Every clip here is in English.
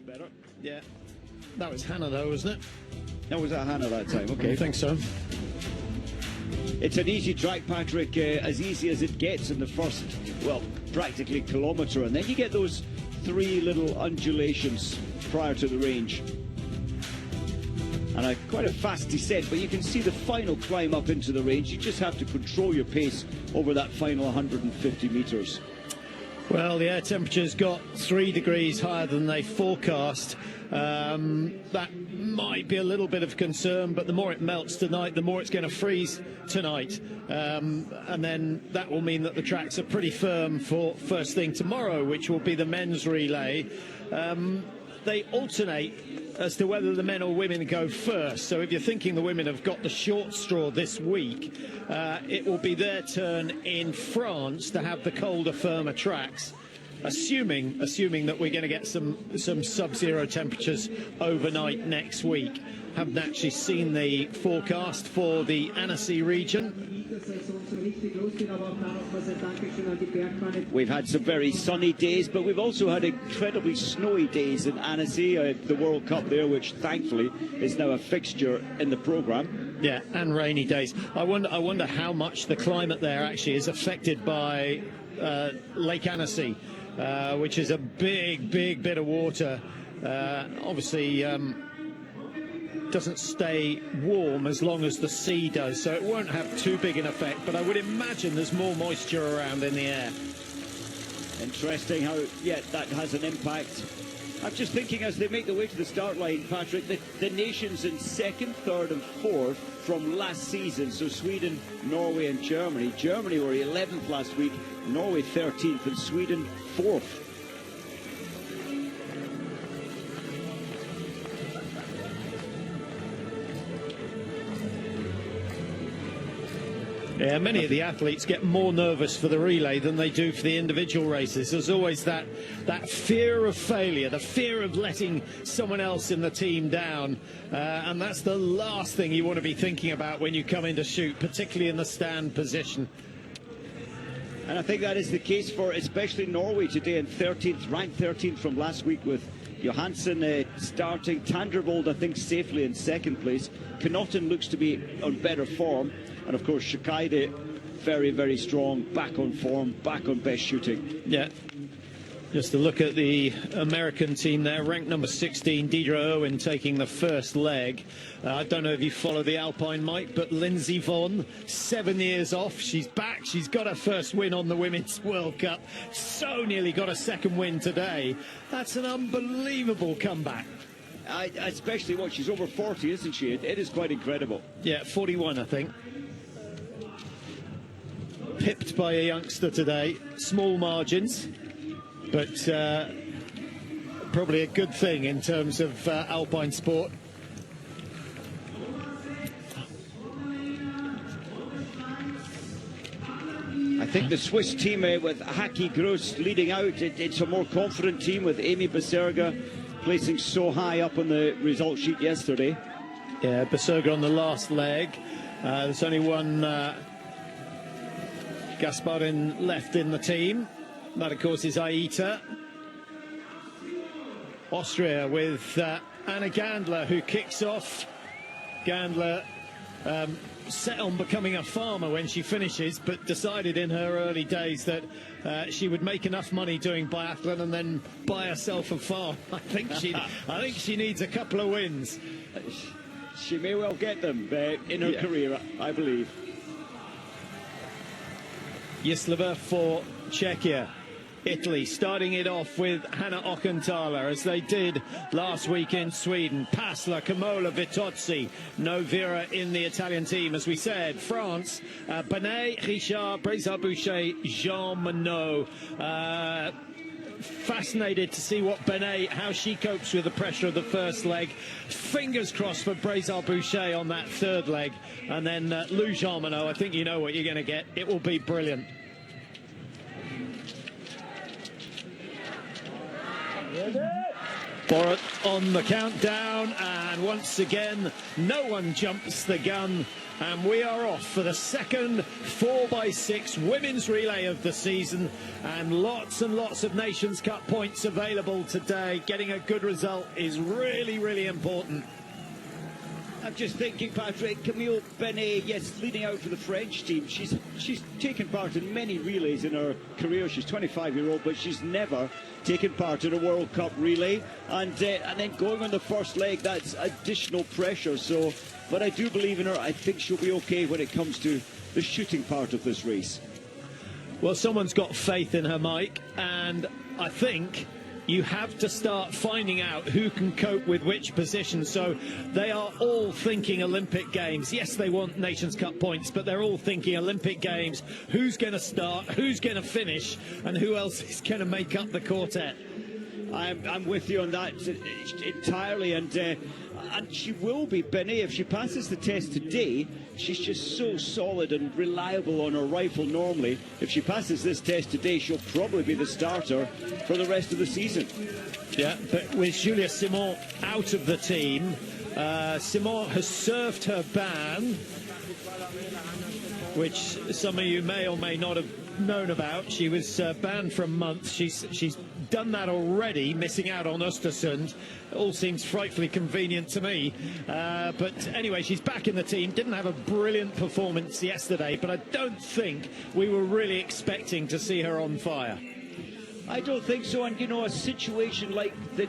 better. Yeah. That was Hanna, though, wasn't it? That was Hanna that time, okay. I think so. It's an easy track, Patrick, as easy as it gets in the first, well, practically kilometre. And then you get those 3 little undulations prior to the range. And quite a fast descent, but you can see the final climb up into the range. You just have to control your pace over that final 150 metres. Well, the air temperature's got 3 degrees higher than they forecast. That might be a little bit of concern, but the more it melts tonight, the more it's going to freeze tonight. And then that will mean that the tracks are pretty firm for first thing tomorrow, which will be the men's relay. They alternate as to whether the men or women go first. So if you're thinking the women have got the short straw this week, it will be their turn in France to have the colder, firmer tracks. Assuming that we're going to get some sub-zero temperatures overnight next week. Haven't actually seen the forecast for the Annecy region. We've had some very sunny days, but we've also had incredibly snowy days in Annecy, the World Cup there, which thankfully is now a fixture in the programme. Yeah, and rainy days. I wonder how much the climate there actually is affected by Lake Annecy, which is a big bit of water. Obviously doesn't stay warm as long as the sea does, so it won't have too big an effect, but I would imagine there's more moisture around in the air. Interesting how, yeah, that has an impact. I'm just thinking as they make their way to the start line, Patrick, the nations in 2nd, 3rd and 4th from last season, so Sweden, Norway and Germany. Germany were 11th last week, Norway 13th and Sweden 4th. Yeah, many of the athletes get more nervous for the relay than they do for the individual races. There's always that fear of failure, the fear of letting someone else in the team down. And that's the last thing you want to be thinking about when you come in to shoot, particularly in the stand position. And I think that is the case for especially Norway today in 13th, ranked 13th from last week with Johansson starting. Tandrevold, I think, safely in 2nd place. Knotten looks to be on better form. And of course, Shikaide, very strong, back on form, back on best shooting. Yeah. Just to look at the American team there, ranked number 16, Deidre Irwin taking the first leg. I don't know if you follow the Alpine, Mike, but Lindsey Vonn, 7 years off. She's back. She's got her first win on the Women's World Cup. So nearly got a 2nd win today. That's an unbelievable comeback. Especially what, she's over 40, isn't she? It is quite incredible. Yeah, 41, I think. Pipped by a youngster today, small margins, but probably a good thing in terms of alpine sport. I think the Swiss team with Haki Gross leading out, it's a more confident team with Amy Beserga placing so high up on the result sheet yesterday. Yeah, Beserga on the last leg. There's only one Gasparin left in the team. That, of course, is Aita. Austria with Anna Gandler, who kicks off. Gandler set on becoming a farmer when she finishes, but decided in her early days that she would make enough money doing biathlon and then buy herself a farm. I think she needs a couple of wins. She may well get them in her career, I believe. Jislava for Czechia. Italy starting it off with Hanna Oeberg as they did last week in Sweden. Pasla, Kamola, Vitozzi, no Vera in the Italian team. As we said, France, Benet, Richard, Brezard-Boucher, Jean Monod. Fascinated to see what Benet, how she copes with the pressure of the first leg. Fingers crossed for Brezard-Boucher on that 3rd leg. And then Lou Jean Monod, I think you know what you're going to get. It will be brilliant. Borat on the countdown, and once again, no one jumps the gun, and we are off for the second 4x6 women's relay of the season, and lots of Nations Cup points available today. Getting a good result is really, really important. I'm just thinking, Patrick, Camille Benet, yes, leading out for the French team. She's taken part in many relays in her career. She's 25-year-old, but she's never taken part in a World Cup relay. And then going on the first leg, that's additional pressure. So, but I do believe in her. I think she'll be okay when it comes to the shooting part of this race. Well, someone's got faith in her, Mike, and I think you have to start finding out who can cope with which position. So they are all thinking Olympic Games. Yes, they want Nations Cup points, but they're all thinking Olympic Games. Who's going to start, who's going to finish, and who else is going to make up the quartet? I'm with you on that entirely, and she will be, Benet, if she passes the test today. She's just so solid and reliable on her rifle normally. If she passes this test today, she'll probably be the starter for the rest of the season. Yeah, but with Julia Simon out of the team, Simon has served her ban, which some of you may or may not have known about. She was banned for a month. She's done that already, missing out on Oestersund. It all seems frightfully convenient to me. But anyway, she's back in the team. Didn't have a brilliant performance yesterday, but I don't think we were really expecting to see her on fire. I don't think so, and you know, a situation like the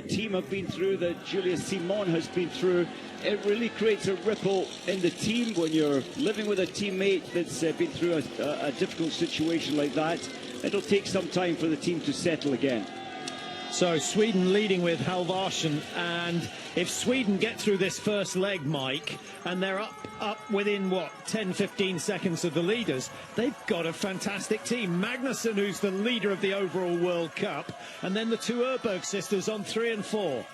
team have been through, that Julia Simon has been through, it really creates a ripple in the team when you're living with a teammate that's been through a difficult situation like that. It'll take some time for the team to settle again. So Sweden leading with Halvarsson, and if Sweden get through this first leg, Mike, and they're up within, what, 10-15 seconds of the leaders, they've got a fantastic team. Magnusson, who's the leader of the overall World Cup, and then the two Oeberg sisters on 3 and 4.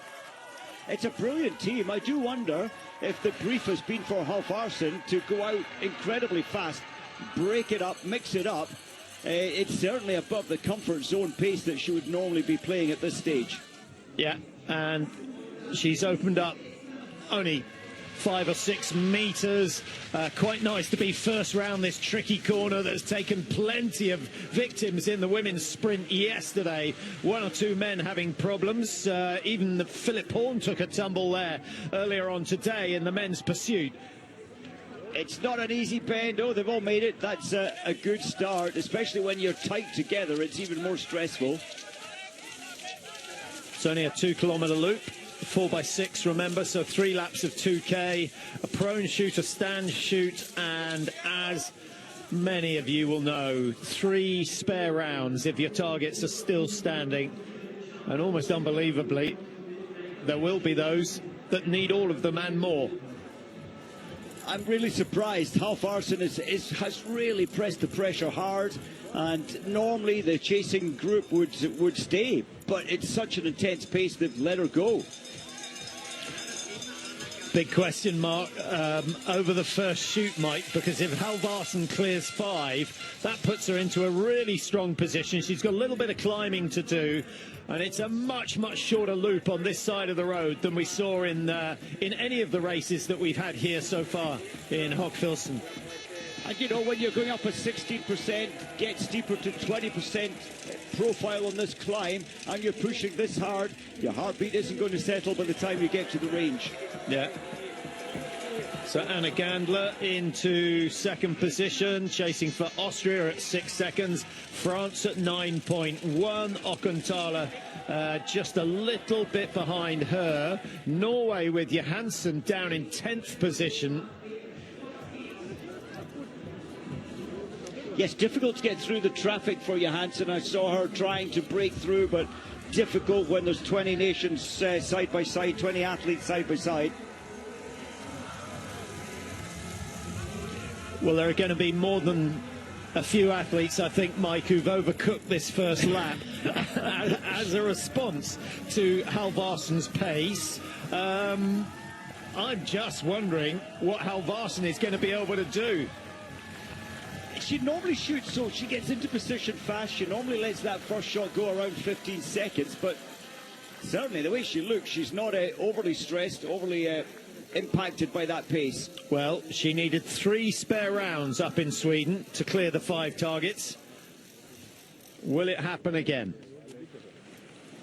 It's a brilliant team. I do wonder if the brief has been for Halvarsson to go out incredibly fast, break it up, mix it up. It's certainly above the comfort zone pace that she would normally be playing at this stage. Yeah, and she's opened up only 5 or 6 metres. Quite nice to be first round this tricky corner that's taken plenty of victims in the women's sprint yesterday. 1 or 2 men having problems. Even Philip Horn took a tumble there earlier on today in the men's pursuit. It's not an easy bend. Oh, they've all made it. That's a good start, especially when you're tight together. It's even more stressful. It's only a 2-kilometre loop, 4x6, remember, so 3 laps of 2K, a prone shoot, a stand shoot, and as many of you will know, 3 spare rounds if your targets are still standing. And almost unbelievably, there will be those that need all of them and more. I'm really surprised. Halvarsson has really pressed the pressure hard, and normally the chasing group would stay, but it's such an intense pace they've let her go. Big question mark over the first shoot, Mike, because if Halvarsson clears 5, that puts her into a really strong position. She's got a little bit of climbing to do, and it's a much shorter loop on this side of the road than we saw in any of the races that we've had here so far in Hochfilzen. And you know, when you're going up a 16%, get steeper to 20% profile on this climb, and you're pushing this hard, your heartbeat isn't going to settle by the time you get to the range. Yeah. So Anna Gandler into second position, chasing for Austria at 6 seconds, France at 9.1, Ockenthaler just a little bit behind her, Norway with Johansson down in 10th position. Yes, difficult to get through the traffic for Johansson. I saw her trying to break through, but difficult when there's 20 nations side by side, 20 athletes side by side. Well, there are going to be more than a few athletes, I think, Mike, who've overcooked this first lap as a response to Halvarsson's pace. I'm just wondering what Halvarsson is going to be able to do. She normally shoots, so she gets into position fast. She normally lets that first shot go around 15 seconds, but Certainly, the way she looks, she's not overly stressed, overly impacted by that pace. Well, she needed 3 spare rounds up in Sweden to clear the 5 targets. Will it happen again?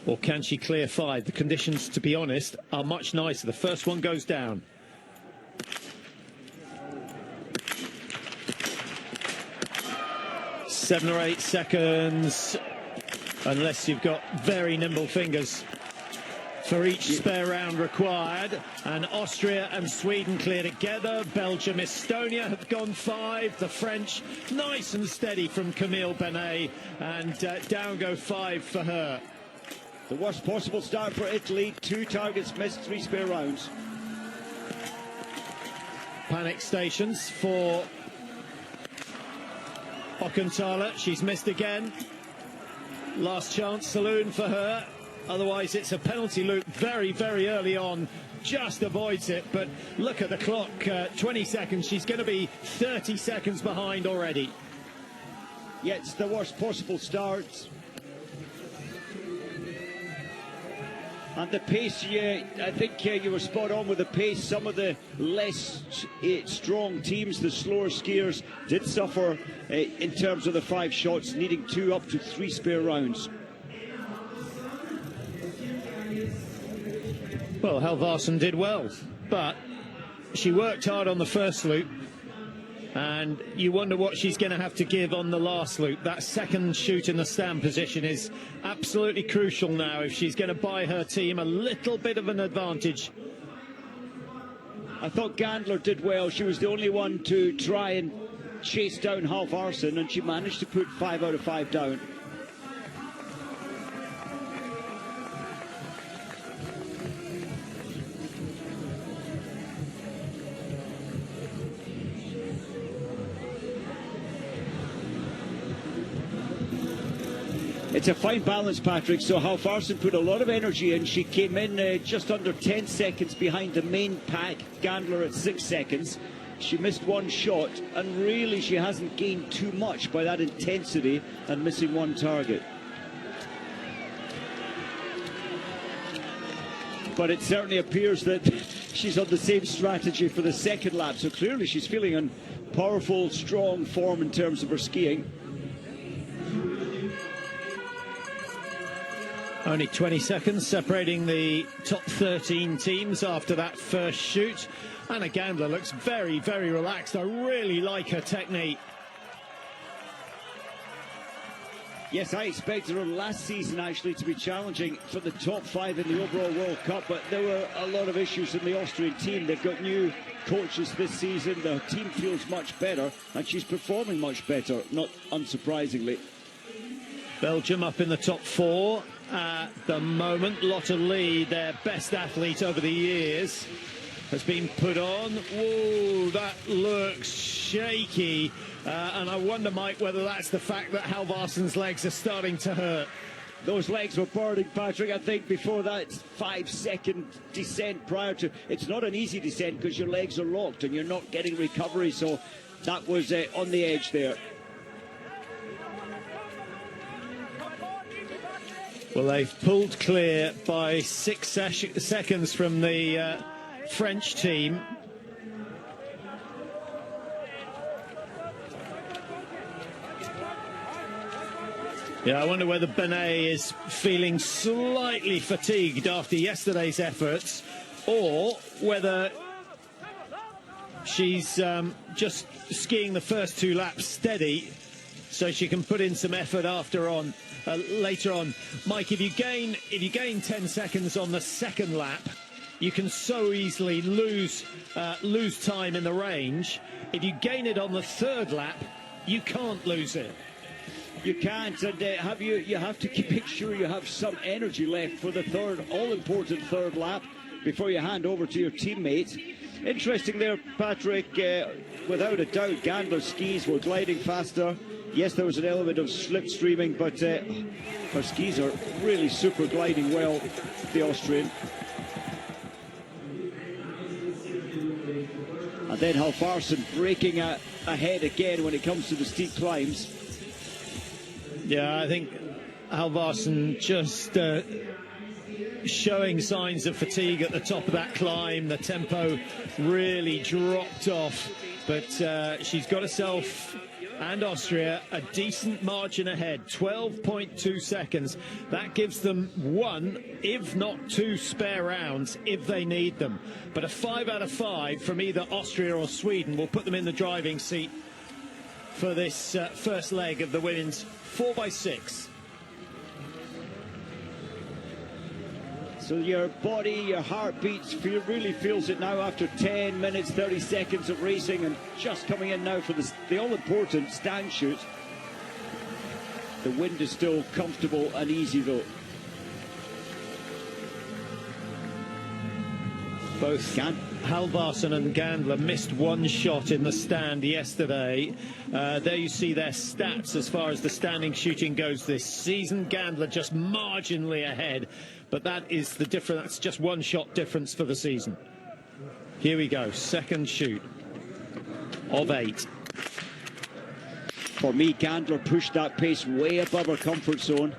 Or can she clear 5? The conditions, to be honest, are much nicer. The first one goes down. Seven or 8 seconds, unless you've got very nimble fingers, for each spare round required. And Austria and Sweden clear together. Belgium, Estonia have gone 5. The French, nice and steady from Camille Benet, and down go 5 for her. The worst possible start for Italy. 2 targets missed, 3 spare rounds. Panic stations for Ockenthaler. She's missed again. Last chance saloon for her. Otherwise, it's a penalty loop very, very early on. Just avoids it. But look at the clock. 20 seconds. She's going to be 30 seconds behind already. Yeah, it's the worst possible start. And the pace, I think you were spot on with the pace. Some of the less strong teams, the slower skiers, did suffer in terms of the 5 shots, needing 2 up to 3 spare rounds. Well, Halvarsson did well, but she worked hard on the first loop, and you wonder what she's going to have to give on the last loop. That second shoot in the stand position is absolutely crucial now if she's going to buy her team a little bit of an advantage. I thought Gandler did well. She was the only one to try and chase down Halvarsson, and she managed to put 5 out of 5 down. It's a fine balance, Patrick. So Halvarsson put a lot of energy in. She came in just under 10 seconds behind the main pack. Gandler at 6 seconds. She missed 1 shot, and really she hasn't gained too much by that intensity and missing 1 target. But it certainly appears that she's on the same strategy for the second lap. So clearly she's feeling in powerful, strong form in terms of her skiing. Only 20 seconds separating the top 13 teams after that first shoot. Anna Gandler looks very, very relaxed. I really like her technique. Yes, I expected her last season actually to be challenging for the top 5 in the overall World Cup, but there were a lot of issues in the Austrian team. They've got new coaches this season. The team feels much better, and she's performing much better, not unsurprisingly. Belgium up in the top 4 at the moment. Lotte Lee, their best athlete over the years, has been put on. Whoa, that looks shaky. And I wonder, Mike, whether that's the fact that Halvarsson's legs are starting to hurt. Those legs were burning, Patrick, I think, before that 5-second descent prior to... It's not an easy descent because your legs are locked and you're not getting recovery, so that was on the edge there. Well, they've pulled clear by 6 seconds from the French team. Yeah, I wonder whether Benet is feeling slightly fatigued after yesterday's efforts, or whether she's just skiing the first 2 laps steady so she can put in some effort later on. Mike, if you gain 10 seconds on the second lap, you can so easily lose time in the range. If you gain it on the 3rd lap, you can't lose it. You can't, and you have to make sure you have some energy left for the all-important 3rd lap before you hand over to your teammate. Interesting there, Patrick. Without a doubt, Gandler's skis were gliding faster. Yes, there was an element of slipstreaming, but her skis are really super gliding well, the Austrian. And then Halvarsson breaking ahead again when it comes to the steep climbs. Yeah, I think Halvarsson just showing signs of fatigue at the top of that climb. The tempo really dropped off, but she's got herself and Austria a decent margin ahead, 12.2 seconds. That gives them 1, if not 2 spare rounds if they need them. But a 5 out of 5 from either Austria or Sweden will put them in the driving seat for this first leg of the women's 4x6. So your body, your heart beats, really feels it now after 10 minutes, 30 seconds of racing, and just coming in now for the all-important stand shoot. The wind is still comfortable and easy though. Both Halvarsson and Gandler missed 1 shot in the stand yesterday. There you see their stats as far as the standing shooting goes this season. Gandler just marginally ahead, but that is the difference. That's just 1 shot difference for the season. Here we go, second shoot of 8. For me, Gandler pushed that pace way above her comfort zone.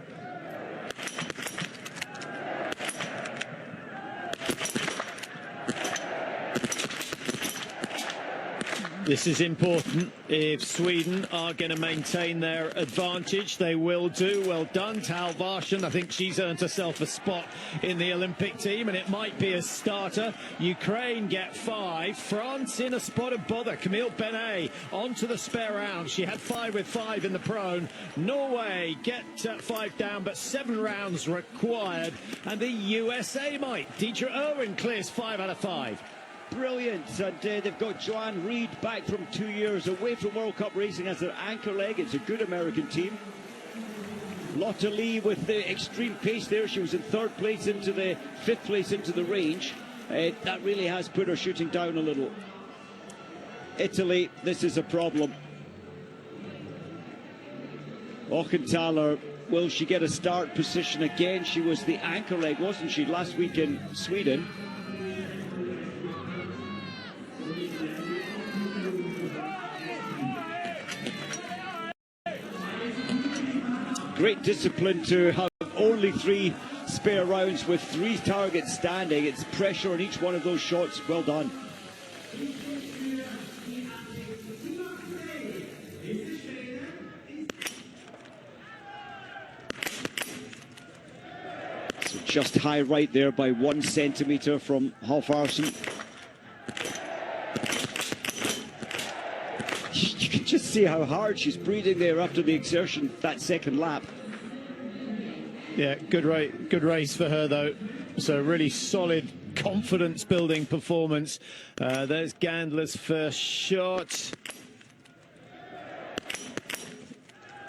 This is important. If Sweden are going to maintain their advantage, they will do. Well done to Halvarsson. I think she's earned herself a spot in the Olympic team, and it might be a starter. Ukraine get 5. France in a spot of bother. Camille Benet onto the spare round. She had 5 with 5 in the prone. Norway get 5 down, but 7 rounds required. And the USA might. Deidre Irwin clears 5 out of 5. Brilliant, and they've got Joanne Reed back from 2 years away from World Cup racing as their anchor leg. It's a good American team. Lotte Lee with the extreme pace there. She was in 3rd place into the 5th place into the range. That really has put her shooting down a little. Italy, this is a problem. Ochenthaler, will she get a start position again? She was the anchor leg, wasn't she, last week in Sweden? Great discipline to have only 3 spare rounds with 3 targets standing. It's pressure on each one of those shots. Well done. So just high right there by 1 centimetre from Halvarsson. You can just see how hard she's breathing there after the exertion, that second lap. Yeah, good race for her though. So really solid, confidence-building performance. There's Gandler's first shot.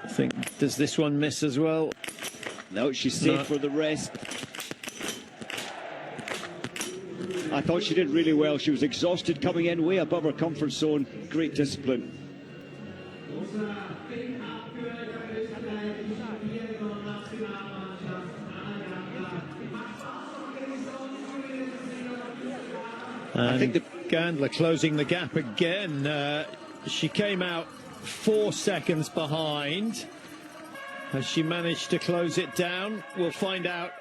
I think, does this one miss as well? No, she's safe for the rest. I thought she did really well. She was exhausted coming in, way above her comfort zone. Great discipline. And I think Gandler closing the gap again. She came out 4 seconds behind. Has she managed to close it down? We'll find out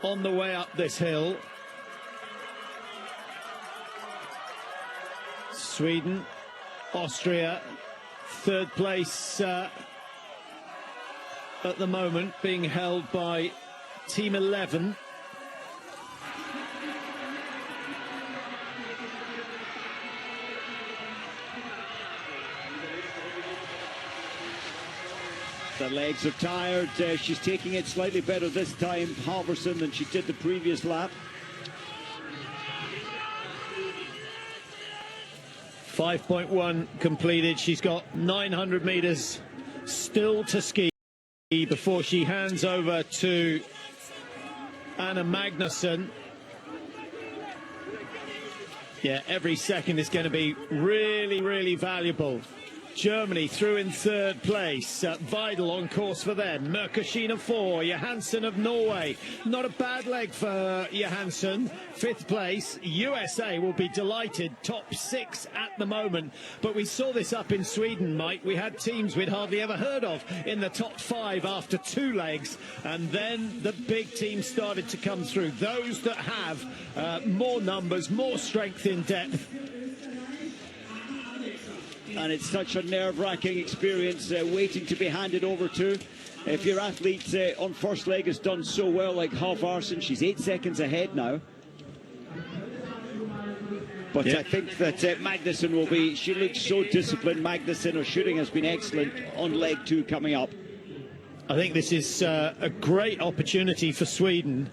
on the way up this hill. Sweden, Austria, 3rd place at the moment, being held by Team 11. The legs are tired. She's taking it slightly better this time, Halvarsson, than she did the previous lap. 5.1 completed. She's got 900 meters still to ski before she hands over to Anna Magnusson. Yeah, every second is going to be really, really valuable Germany through in third place. Vidal on course for them. Merkashina 4. Johansson of Norway. Not a bad leg for Johansson. Fifth place. USA will be delighted. Top 6 at the moment. But we saw this up in Sweden, Mike. We had teams we'd hardly ever heard of in the top 5 after 2 legs. And then the big teams started to come through. Those that have more numbers, more strength in depth. And it's such a nerve-wracking experience waiting to be handed over to. If your athlete on first leg has done so well, like Halvarsson, she's 8 seconds ahead now. But I think that Magnusson will be, she looks so disciplined. Magnusson, her shooting has been excellent on leg 2 coming up. I think this is a great opportunity for Sweden.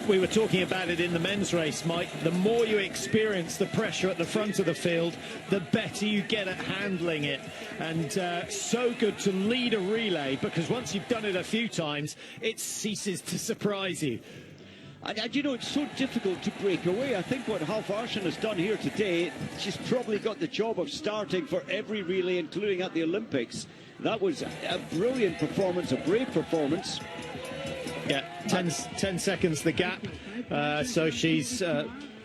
We were talking about it in the men's race, Mike. The more you experience the pressure at the front of the field, the better you get at handling it. And so good to lead a relay, because once you've done it a few times, it ceases to surprise you. And you know, it's so difficult to break away. I think what Halvarsson has done here today, she's probably got the job of starting for every relay, including at the Olympics. That was a brilliant performance, a brave performance. Yeah, 10 seconds the gap. So she's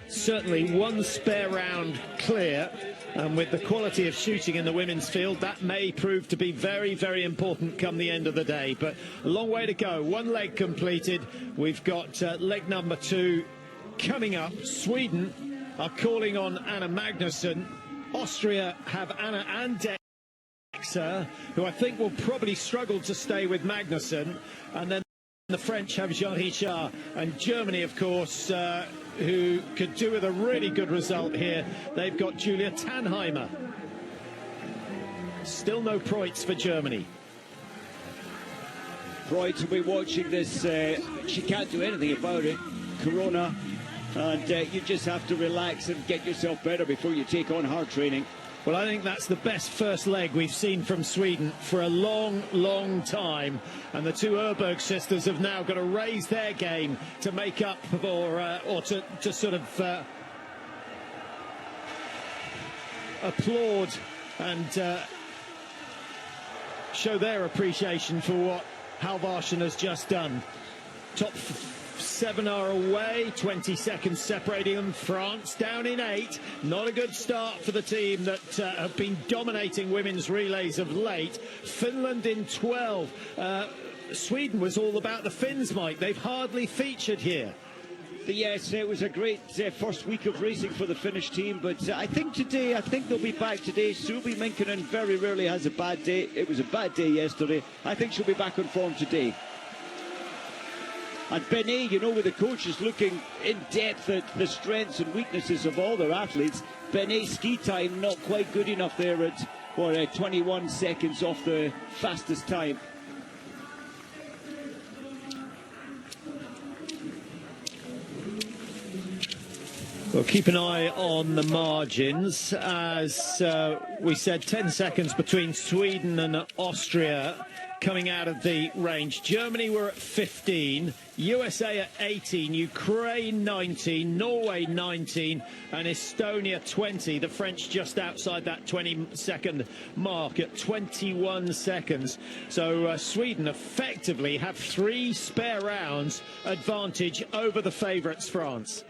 certainly one spare round clear. And with the quality of shooting in the women's field, that may prove to be very, very important come the end of the day. But a long way to go. One leg completed. We've got leg number 2 coming up. Sweden are calling on Anna Magnusson. Austria have Anna and who I think will probably struggle to stay with Magnusson. And then the French have Jean-Richard, and Germany, of course, who could do with a really good result here. They've got Julia Tannheimer. Still no Preutz for Germany. Preutz will be watching this. She can't do anything about it. Corona. And you just have to relax and get yourself better before you take on hard training. Well, I think that's the best first leg we've seen from Sweden for a long, long time. And the 2 Oeberg sisters have now got to raise their game to make up for, or to sort of applaud and show their appreciation for what Halvarsson has just done. Top 7 are away, 20 seconds separating them. France down in 8. Not a good start for the team that have been dominating women's relays of late. Finland in 12. Sweden was all about the Finns, Mike. They've hardly featured here. Yes, it was a great first week of racing for the Finnish team, but I think they'll be back today. Suvi Minkkinen very rarely has a bad day. It was a bad day yesterday. I think she'll be back on form today. And Benet, you know, with the coaches looking in depth at the strengths and weaknesses of all their athletes, Benet's ski time not quite good enough there at 21 seconds off the fastest time. Well, keep an eye on the margins. As we said, 10 seconds between Sweden and Austria coming out of the range. Germany were at 15, USA at 18, Ukraine 19, Norway 19, and Estonia 20. The French just outside that 20-second mark at 21 seconds. So Sweden effectively have 3 spare rounds advantage over the favourites, France.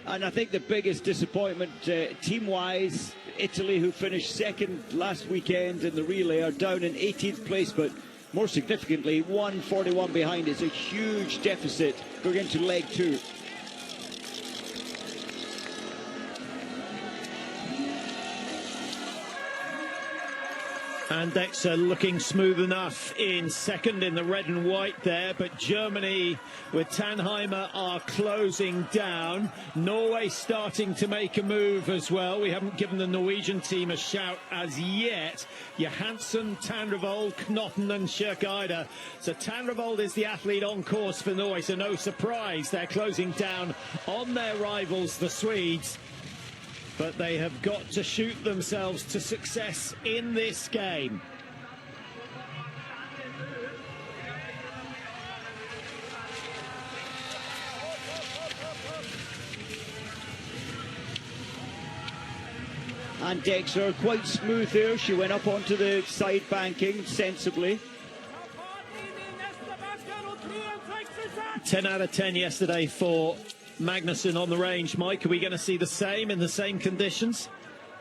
And I think the biggest disappointment team-wise, Italy, who finished second last weekend in the relay, are down in 18th place, but more significantly, 1:41 behind. It's a huge deficit going into leg 2. Andex are looking smooth enough in second in the red and white there, but Germany with Tannheimer are closing down. Norway starting to make a move as well. We haven't given the Norwegian team a shout as yet. Johansson, Tandrevold, Knotten and Schirkeide. So Tandrevold is the athlete on course for Norway, so no surprise they're closing down on their rivals, the Swedes. But they have got to shoot themselves to success in this game. And Dexter, quite smooth there. She went up onto the side banking sensibly. 10 out of 10 yesterday for Magnusson on the range. Mike, are we going to see the same in the same conditions?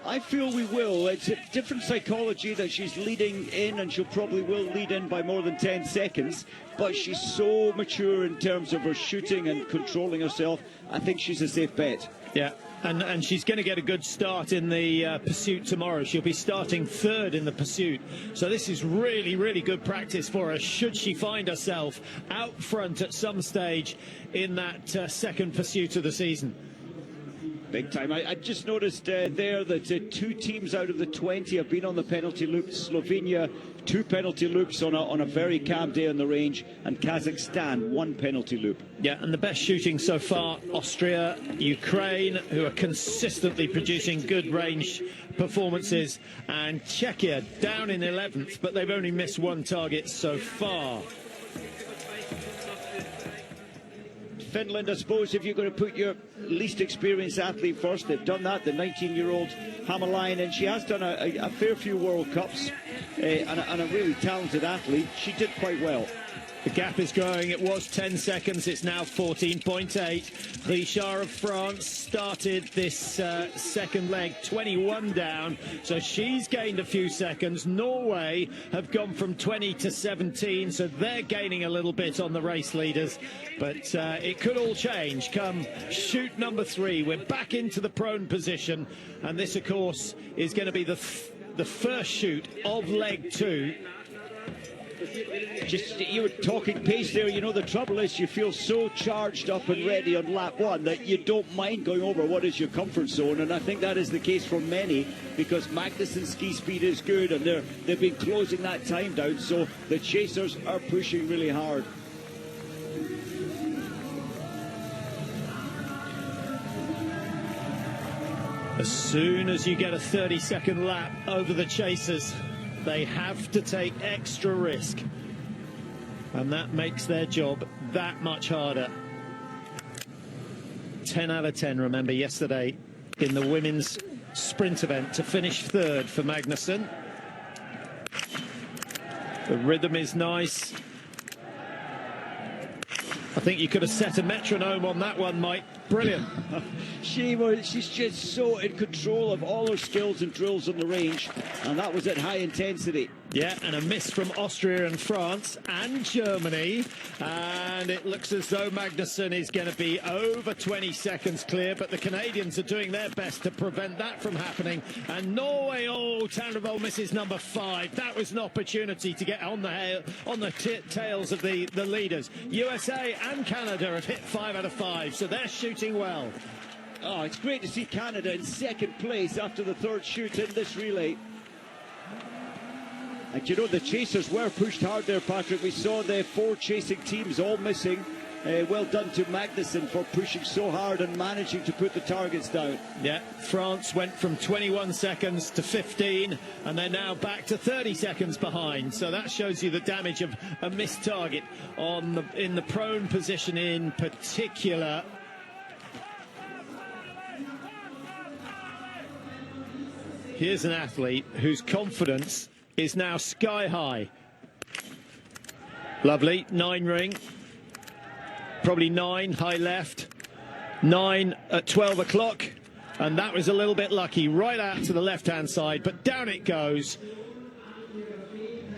I feel we will. It's a different psychology that she's leading in, and she'll probably will lead in by more than 10 seconds. But she's so mature in terms of her shooting and controlling herself. I think she's a safe bet. Yeah, and she's going to get a good start in the pursuit tomorrow. She'll be starting third in the pursuit. So this is really, really good practice for her, should she find herself out front at some stage in that second pursuit of the season. Big time. I just noticed there that 2 teams out of the 20 have been on the penalty loop. Slovenia, 2 penalty loops on a very calm day on the range, and Kazakhstan, 1 penalty loop. Yeah, and the best shooting so far, Austria, Ukraine, who are consistently producing good range performances, and Czechia down in 11th, but they've only missed 1 target so far. Finland, I suppose, if you're going to put your least experienced athlete first, they've done that, the 19-year-old Hammerlein, and she has done a fair few World Cups, and a really talented athlete. She did quite well. The gap is growing. It was 10 seconds. It's now 14.8. Richard of France started this second leg 21 down, so she's gained a few seconds. Norway have gone from 20 to 17, so they're gaining a little bit on the race leaders. But it could all change come shoot number 3. We're back into the prone position, and this, of course, is going to be the first shoot of leg 2. Just, you were talking pace there. You know, the trouble is you feel so charged up and ready on lap 1 that you don't mind going over what is your comfort zone, and I think that is the case for many, because Magnusson's ski speed is good, and they've been closing that time down, so the chasers are pushing really hard. As soon as you get a 30-second lap over the chasers, they have to take extra risk, and that makes their job that much harder. 10 out of 10, remember, yesterday in the women's sprint event to finish third for Magnusson. The rhythm is nice. I think you could have set a metronome on that one, Mike. Brilliant. She's just so in control of all her skills and drills on the range, and that was at high intensity. Yeah, and a miss from Austria and France and Germany, and it looks as though Magnusson is going to be over 20 seconds clear, but the Canadians are doing their best to prevent that from happening. And Norway, Tandrevold misses number 5. That was an opportunity to get on the tails of the leaders. USA and Canada have hit 5 out of 5, so they're shooting well. Oh, it's great to see Canada in second place after the third shoot in this relay. And you know, the chasers were pushed hard there, Patrick. We saw the 4 chasing teams all missing. Well done to Magnusson for pushing so hard and managing to put the targets down. Yeah, France went from 21 seconds to 15, and they're now back to 30 seconds behind. So that shows you the damage of a missed target in the prone position in particular. Here's an athlete whose confidence is now sky high. Lovely, 9 ring. Probably 9, high left. 9 at 12 o'clock. And that was a little bit lucky, right out to the left-hand side, but down it goes.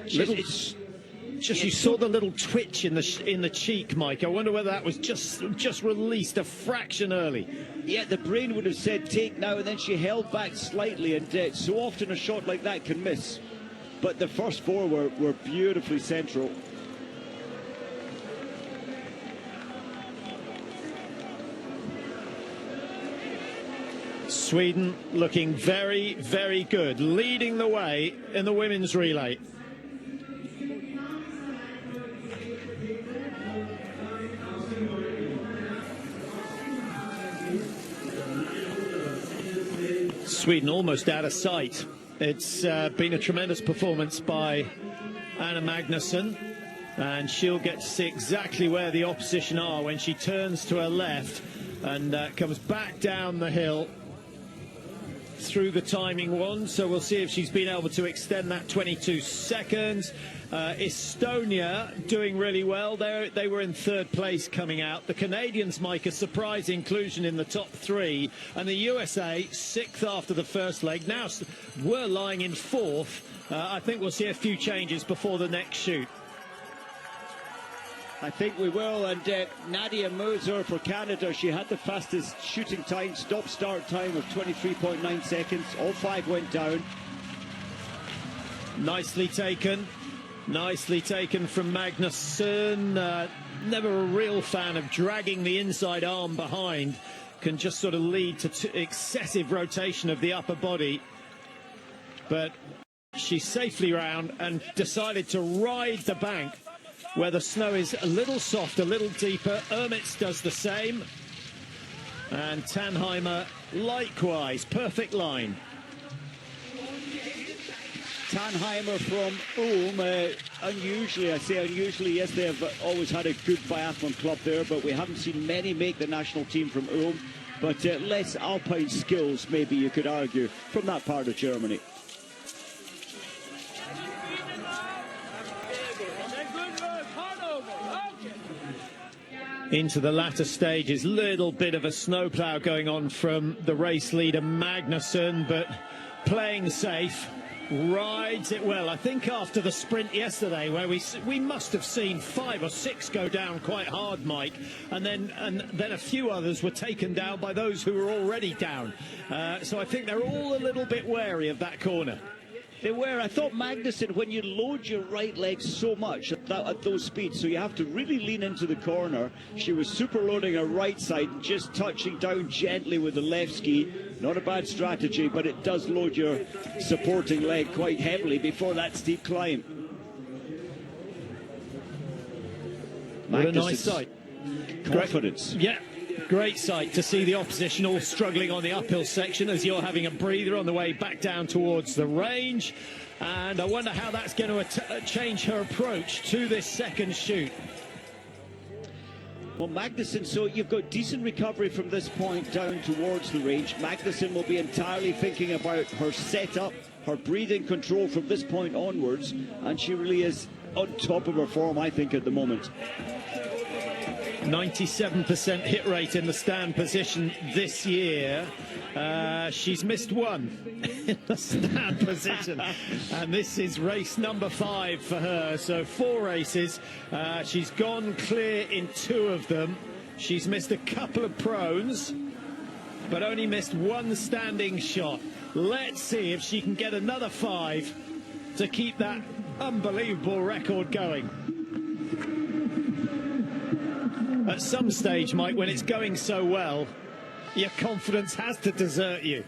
You saw the little twitch in the cheek, Mike. I wonder whether that was just released a fraction early. Yeah, the brain would have said take now, and then she held back slightly, and so often a shot like that can miss. But the first 4 were beautifully central. Sweden looking very, very good, leading the way in the women's relay. Sweden almost out of sight. It's been a tremendous performance by Hanna Magnusson, and she'll get to see exactly where the opposition are when she turns to her left and comes back down the hill. through the timing one, so we'll see if she's been able to extend that 22 seconds. Estonia doing really well. They were in third place coming out. The Canadians, Mike, a surprise inclusion in the top three, and the USA sixth after the first leg. Now we're lying in fourth. I think we'll see a few changes before the next shoot. I think we will, and Nadia Moser for Canada, she had the fastest shooting time, stop-start time of 23.9 seconds. All five went down. Nicely taken from Magnusson. Never a real fan of dragging the inside arm behind. Can just sort of lead to excessive rotation of the upper body. But she's safely round and decided to ride the bank where the snow is a little soft, a little deeper. Ermitz does the same. And Tannheimer likewise. Perfect line. Tannheimer from Ulm, unusually, I say unusually, yes, they have always had a good biathlon club there, but we haven't seen many make the national team from Ulm. But less alpine skills, maybe you could argue, from that part of Germany. Into the latter stages, little bit of a snowplow going on from the race leader Magnusson, but playing safe. Rides it well. I think after the sprint yesterday, where we must have seen 5 or 6 go down quite hard, Mike, and then a few others were taken down by those who were already down. So I think they're all a little bit wary of that corner. They were. I thought Magnusson, when you load your right leg so much at those speeds, so you have to really lean into the corner, she was super loading her right side, just touching down gently with the left ski. Not a bad strategy, but it does load your supporting leg quite heavily before that steep climb. What a nice sight. Confidence. Yeah. Great sight to see the opposition all struggling on the uphill section as you're having a breather on the way back down towards the range. And I wonder how that's going to change her approach to this second shoot. Well, Magnusson, so you've got decent recovery from this point down towards the range. Magnusson will be entirely thinking about her setup, her breathing control from this point onwards, and she really is on top of her form, I think, at the moment. 97% hit rate in the stand position this year. She's missed one in the stand position, and this is race number 5 for her. So 4 races. She's gone clear in 2 of them. She's missed a couple of prones, but only missed 1 standing shot. Let's see if she can get another 5 to keep that unbelievable record going. At some stage, Mike, when it's going so well, your confidence has to desert you.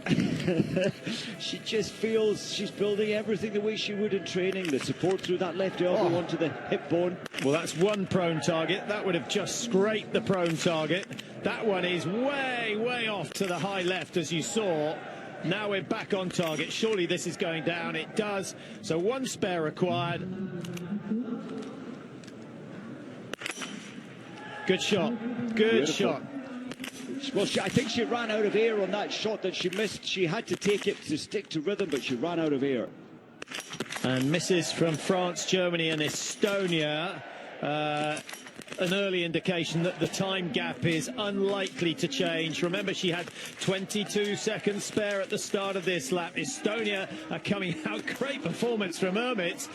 She just feels she's building everything the way she would in training. The support through that left elbow onto the hip bone. Well, that's 1 prone target. That would have just scraped the prone target. That one is way, way off to the high left, as you saw. Now we're back on target. Surely this is going down. It does. So 1 spare required. Good shot. Good shot. Well, I think she ran out of air on that shot that she missed. She had to take it to stick to rhythm, but she ran out of air. And misses from France, Germany and Estonia. An early indication that the time gap is unlikely to change. Remember, she had 22 seconds spare at the start of this lap. Estonia are coming out. Great performance from Ermitz.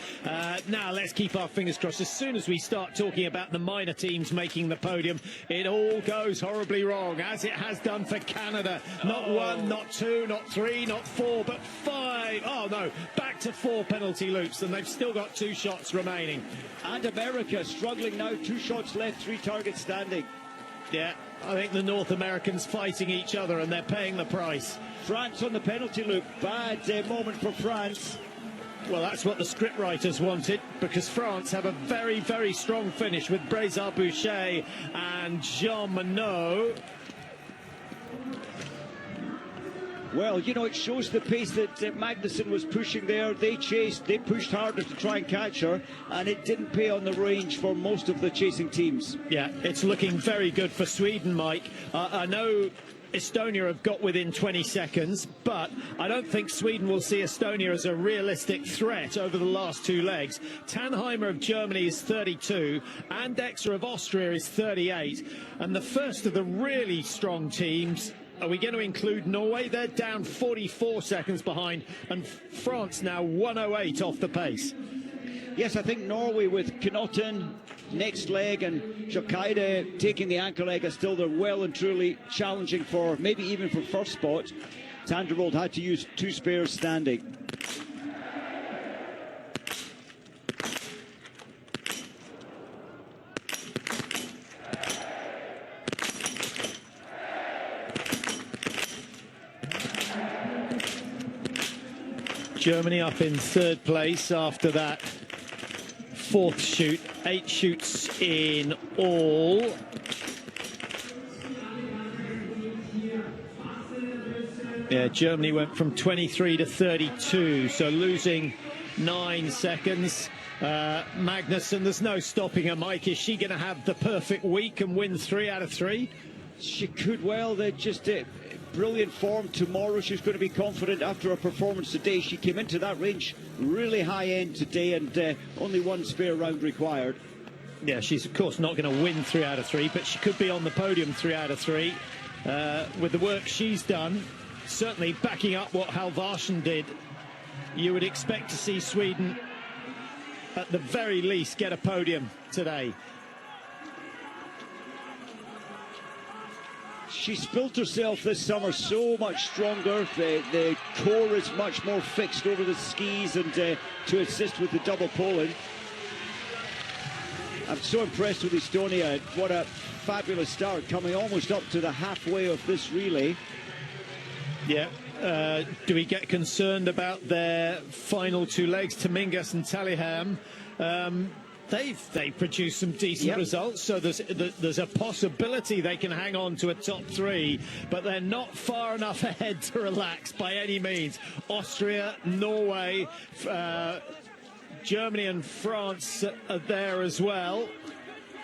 Now let's keep our fingers crossed. As soon as we start talking about the minor teams making the podium, it all goes horribly wrong, as it has done for Canada. Not 1, not 2, not 3, not 4, but 5. Oh no, back to 4 penalty loops, and they've still got 2 shots remaining. And America struggling now, 2 shots left, 3 targets standing. Yeah, I think the North Americans fighting each other, and they're paying the price. France on the penalty loop. Bad moment for France. Well, that's what the scriptwriters wanted, because France have a very, very strong finish with Brésard Boucher and Jean Monod. Well, you know, it shows the pace that Magnusson was pushing there. They chased, they pushed harder to try and catch her, and it didn't pay on the range for most of the chasing teams. Yeah, it's looking very good for Sweden, Mike. I know Estonia have got within 20 seconds, but I don't think Sweden will see Estonia as a realistic threat over the last two legs. Tannheimer of Germany is 32, Andexer of Austria is 38, and the first of the really strong teams, are we going to include Norway? They're down 44 seconds behind, and France now 108 off the pace. Yes, I think Norway with Knotten, next leg, and Jokaide taking the anchor leg are still there, well and truly challenging for maybe even for first spot. Tandrevold had to use two spares standing. Germany up in third place after that fourth shoot, 8 shoots in all. Yeah, Germany went from 23 to 32, so losing 9 seconds. Magnusson, there's no stopping her, Mike. Is she going to have the perfect week and win 3 out of 3? She could well. They're just brilliant form tomorrow. She's going to be confident after her performance today. She came into that range really high end today, and only one spare round required. Yeah, she's of course not going to win 3 out of 3, but she could be on the podium 3 out of 3 with the work she's done. Certainly backing up what Halvarsson did, you would expect to see Sweden at the very least get a podium today. She's built herself this summer so much stronger. The core is much more fixed over the skis, and to assist with the double poling. I'm so impressed with Estonia. What a fabulous start, coming almost up to the halfway of this relay. Yeah. Do we get concerned about their final 2 legs, Tomingas and Taliham? They've produced some decent results, so there's a possibility they can hang on to a top 3, but they're not far enough ahead to relax by any means. Austria, Norway, Germany and France are there as well.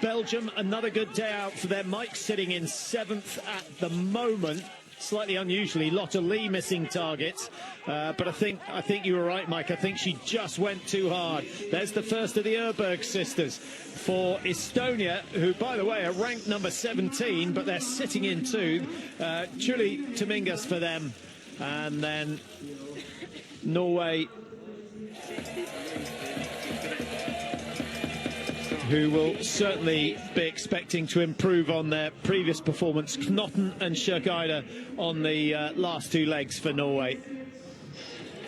Belgium, another good day out for them. Mike sitting in 7th at the moment. Slightly unusually, Lotte Lee missing targets, but I think you were right, Mike. I think she just went too hard. There's the first of the Oeberg sisters for Estonia, who, by the way, are ranked number 17, but they're sitting in 2. Truly Tomingas for them, and then Norway, who will certainly be expecting to improve on their previous performance. Knotten and Jokaide on the last 2 legs for Norway.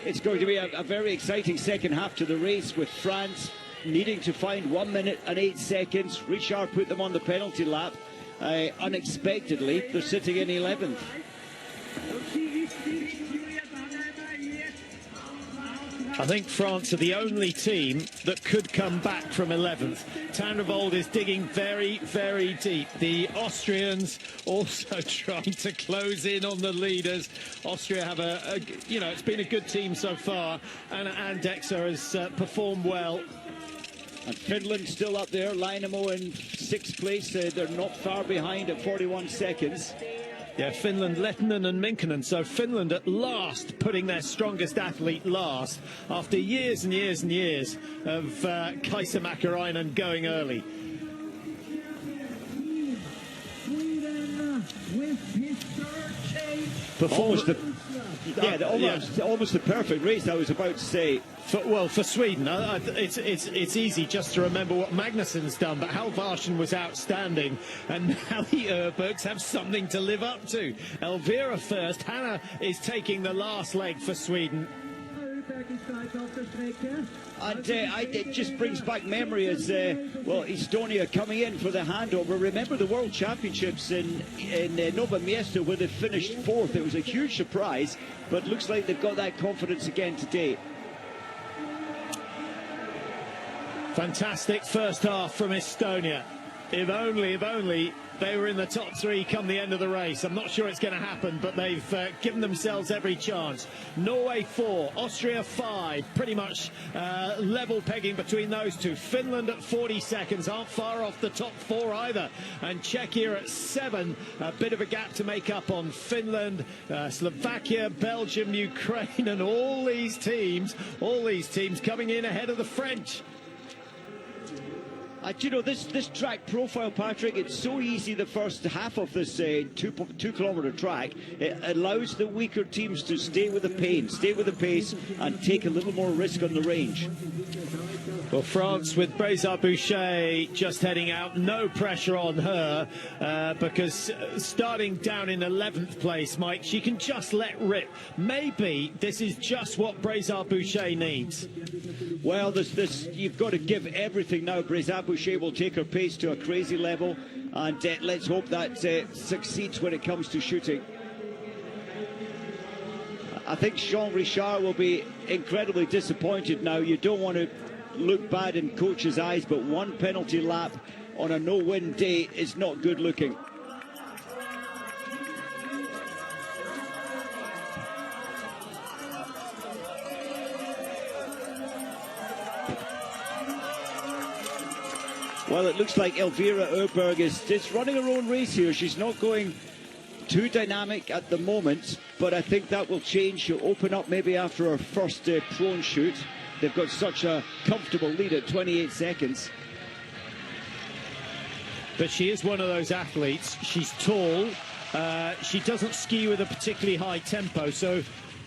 It's going to be a very exciting second half to the race, with France needing to find 1 minute and 8 seconds. Richard put them on the penalty lap unexpectedly. They're sitting in 11th. I think France are the only team that could come back from 11th. Tandrevold is digging very, very deep. The Austrians also trying to close in on the leaders. Austria have it's been a good team so far, and Andexer has performed well. And Finland still up there. Lainamo in 6th place. They're not far behind at 41 seconds. Yeah, Finland, Lehtinen and Minkkinen. So Finland at last putting their strongest athlete last after years and years and years of Kaisa Mäkäräinen going early. Almost the perfect race, I was about to say. For Sweden, it's easy just to remember what Magnusson's done, but Halvarsson was outstanding, and now the Oebergs have something to live up to. Elvira first. Hanna is taking the last leg for Sweden. And it just brings back memory as Estonia coming in for the handover. Remember the World Championships in Novo Mesto, where they finished 4th. It was a huge surprise, but looks like they've got that confidence again today. Fantastic first half from Estonia. If only they were in the top 3 come the end of the race. I'm not sure it's going to happen, but they've given themselves every chance. Norway 4, Austria 5, pretty much level pegging between those two. Finland at 40 seconds, aren't far off the top 4 either. And Czechia at 7, a bit of a gap to make up on Finland, Slovakia, Belgium, Ukraine, and all these teams coming in ahead of the French. You know, this track profile, Patrick, it's so easy the first half of this 2 kilometre track. It allows the weaker teams to stay with the pain, stay with the pace, and take a little more risk on the range. Well, France with Brézard-Boucher just heading out, no pressure on her because starting down in 11th place, Mike, she can just let rip. Maybe this is just what Brézard-Boucher needs. Well, you've got to give everything now. Brézard-Boucher will take her pace to a crazy level, and let's hope that succeeds when it comes to shooting. I think Jean Richard will be incredibly disappointed now. You don't want to look bad in coach's eyes, but one penalty lap on a no-win day is not good looking. Well, it looks like Elvira Oeberg is running her own race here. She's not going too dynamic at the moment, but I think that will change. She'll open up maybe after her first prone shoot. They've got such a comfortable lead at 28 seconds. But she is one of those athletes. She's tall. She doesn't ski with a particularly high tempo, so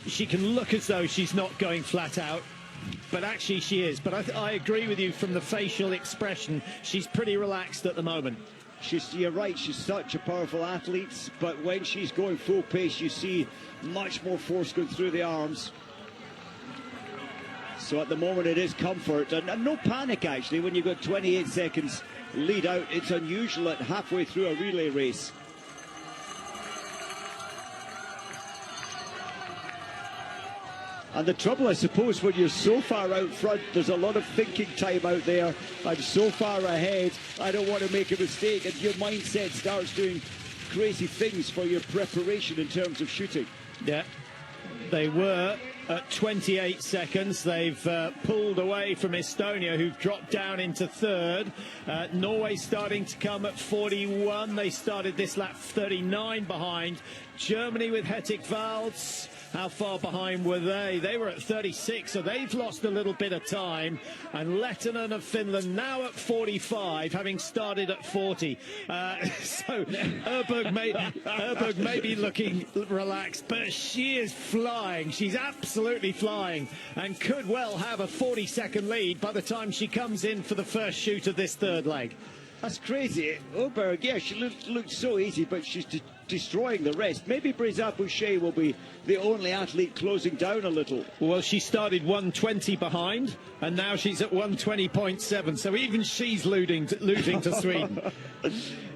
she can look as though she's not going flat out. But actually she is. But I agree with you from the facial expression. She's pretty relaxed at the moment. You're right, she's such a powerful athlete, but when she's going full pace, you see much more force going through the arms. So at the moment it is comfort, and no panic actually when you've got 28 seconds lead out. It's unusual at halfway through a relay race. And the trouble, I suppose, when you're so far out front, there's a lot of thinking time out there. I'm so far ahead, I don't want to make a mistake, and your mindset starts doing crazy things for your preparation in terms of shooting. Yeah, they were at 28 seconds. They've pulled away from Estonia, who've dropped down into 3rd. Norway starting to come at 41. They started this lap 39 behind. Germany with Hettig Valds. How far behind were they? They were at 36, so they've lost a little bit of time. And Lettinen of Finland now at 45, having started at 40. So Oeberg may be looking relaxed, but she is flying. She's absolutely flying and could well have a 40-second lead by the time she comes in for the first shoot of this 3rd leg. That's crazy. Oeberg, yeah, she looked so easy, but she's destroying the rest. Maybe Brézard-Boucher will be the only athlete closing down a little. Well, she started 120 behind, and now she's at 120.7, so even she's losing to Sweden.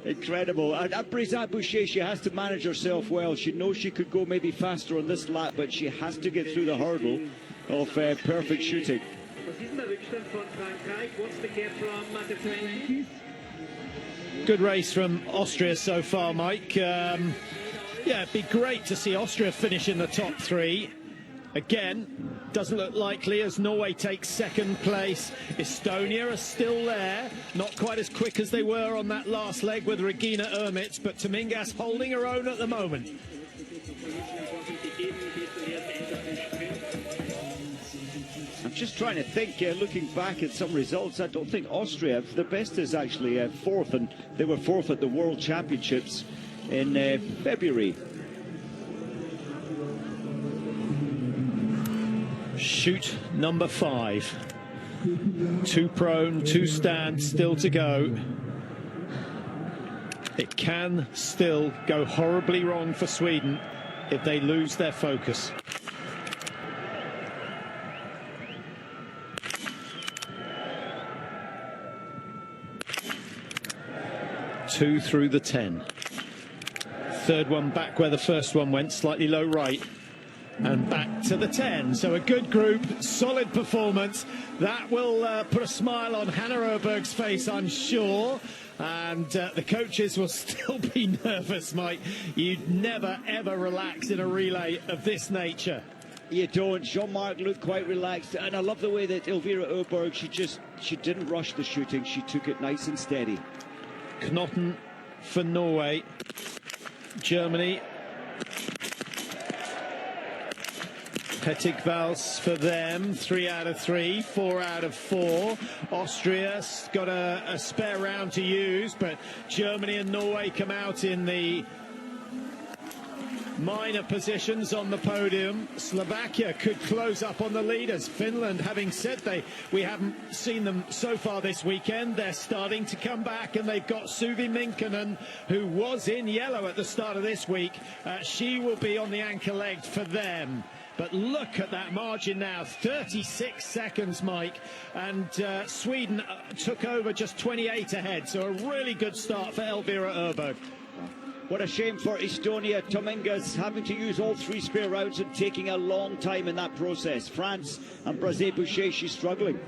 Incredible. And at Brézard-Boucher, she has to manage herself well. She knows she could go maybe faster on this lap, but she has to get through the hurdle of perfect shooting. Good race from Austria so far, Mike. Yeah, it'd be great to see Austria finish in the top 3. Again, doesn't look likely as Norway takes 2nd place. Estonia are still there, not quite as quick as they were on that last leg with Regina Ermitz, but Tomingas holding her own at the moment. I'm just trying to think, looking back at some results, I don't think Austria, the best is actually 4th, and they were 4th at the World Championships in February. Shoot number 5. 2 prone, 2 stand, still to go. It can still go horribly wrong for Sweden if they lose their focus. Two through the 10. 3rd one back where the first one went, slightly low right. And back to the 10. So a good group, solid performance. That will put a smile on Hanna Oeberg's face, I'm sure. and the coaches will still be nervous, Mike. You'd never, ever relax in a relay of this nature. You don't. Jean-Marc looked quite relaxed, and I love the way that Elvira Oeberg, she didn't rush the shooting. She took it nice and steady. Knotten for Norway. Germany. Pettigvals for them, 3 out of 3, 4 out of 4. Austria's got a spare round to use, but Germany and Norway come out in the minor positions on the podium. Slovakia could close up on the leaders. Finland, having said we haven't seen them so far this weekend, they're starting to come back, and they've got Suvi Minkkinen, who was in yellow at the start of this week. She will be on the anchor leg for them. But look at that margin now, 36 seconds, Mike, and Sweden took over just 28 ahead, so a really good start for Elvira Oeberg. What a shame for Estonia. Tomingas having to use all 3 spare rounds and taking a long time in that process. France and Brazé-Boucher, she's struggling.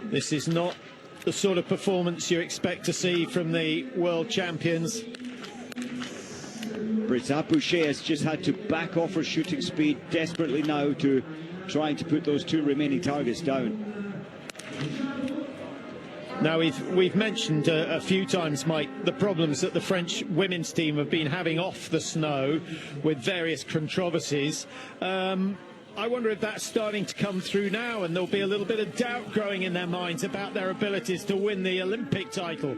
This is not the sort of performance you expect to see from the world champions. Brazé-Boucher has just had to back off her shooting speed desperately now to trying to put those 2 remaining targets down. Now, we've mentioned a few times, Mike, the problems that the French women's team have been having off the snow with various controversies. I wonder if that's starting to come through now, and there'll be a little bit of doubt growing in their minds about their abilities to win the Olympic title.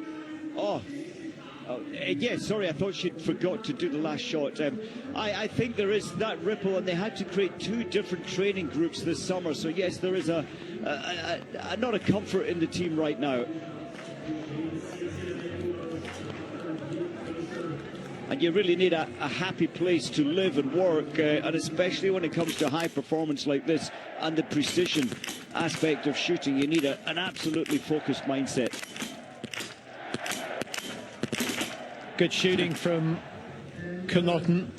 Yeah, sorry, I thought she'd forgot to do the last shot. I think there is that ripple, and they had to create 2 different training groups this summer. So yes, there is not a comfort in the team right now. And you really need a happy place to live and work, and especially when it comes to high performance like this and the precision aspect of shooting, you need an absolutely focused mindset. Good shooting from Knotten.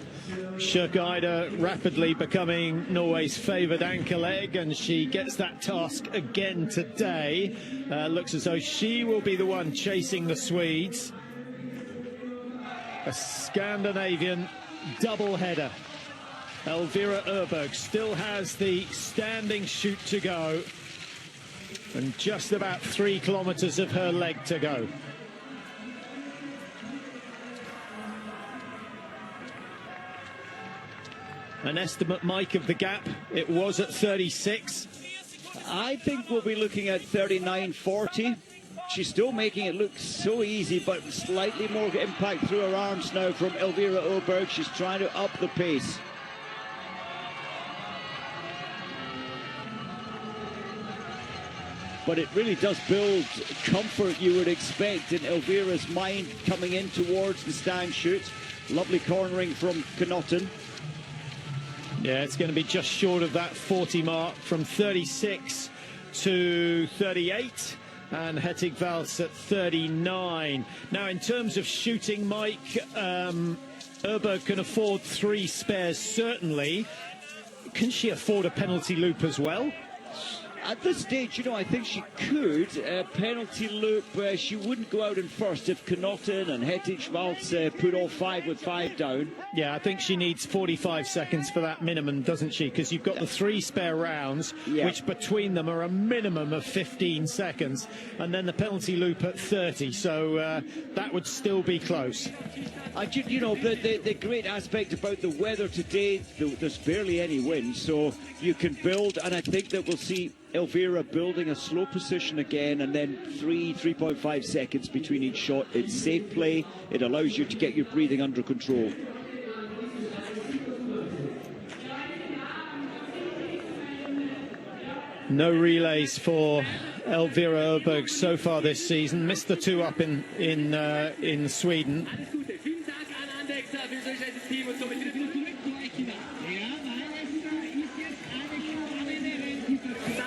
Sjøgeide rapidly becoming Norway's favoured anchor leg, and she gets that task again today. Looks as though she will be the one chasing the Swedes. A Scandinavian double header. Elvira Oeberg still has the standing shoot to go, and just about 3 kilometres of her leg to go. An estimate, Mike, of the gap, it was at 36. I think we'll be looking at 39-40. She's still making it look so easy, but slightly more impact through her arms now from Elvira Oeberg. She's trying to up the pace. But it really does build comfort, you would expect, in Elvira's mind coming in towards the stand shoot. Lovely cornering from Knotten. Yeah, it's going to be just short of that 40 mark, from 36 to 38, and Pettigvals at 39. Now, in terms of shooting, Mike, Oeberg can afford 3 spares, certainly. Can she afford a penalty loop as well? At this stage, you know, I think she could. Penalty loop, she wouldn't go out in first if Knotten and Pettigvals put all 5 with 5 down. Yeah, I think she needs 45 seconds for that minimum, doesn't she? Because you've got the 3 spare rounds, which between them are a minimum of 15 seconds, and then the penalty loop at 30, so that would still be close. You know, the great aspect about the weather today, there's barely any wind, so you can build, and I think that we'll see Elvira building a slow position again, and then 3.5 seconds between each shot. It's safe play. It allows you to get your breathing under control. No relays for Elvira Oeberg so far this season. Missed the 2 up in Sweden.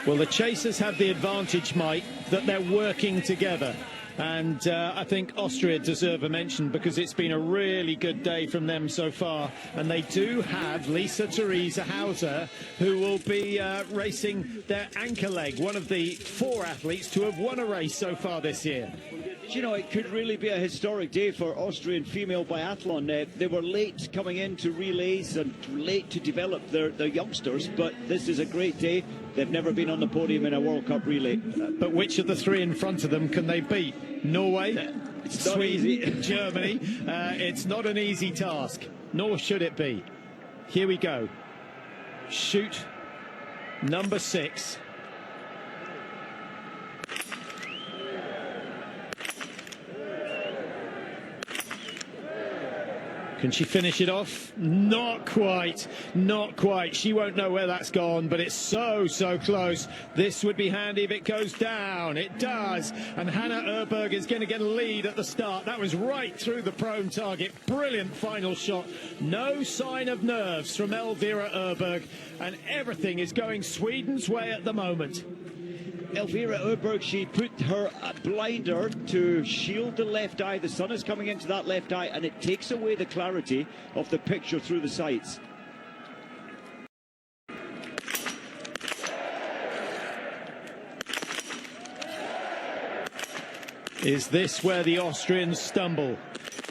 Well, the chasers have the advantage, Mike, that they're working together. And I think Austria deserve a mention because it's been a really good day from them so far. And they do have Lisa Theresa Hauser, who will be racing their anchor leg, one of the 4 athletes to have won a race so far this year. You know, it could really be a historic day for Austrian female biathlon. They were late coming into relays and late to develop their youngsters, but this is a great day. They've never been on the podium in a World Cup relay. But which of the 3 in front of them can they beat? Norway, Sweden, Germany. It's not an easy task, nor should it be. Here we go. Shoot number 6. Can she finish it off? Not quite, not quite. She won't know where that's gone, but it's so close. This would be handy if it goes down. It does. And Hanna Oeberg is going to get a lead at the start. That was right through the prone target. Brilliant final shot. No sign of nerves from Elvira Oeberg. And everything is going Sweden's way at the moment. Elvira Oeberg, she put her blinder to shield the left eye. The sun is coming into that left eye, and it takes away the clarity of the picture through the sights. Is this where the Austrians stumble?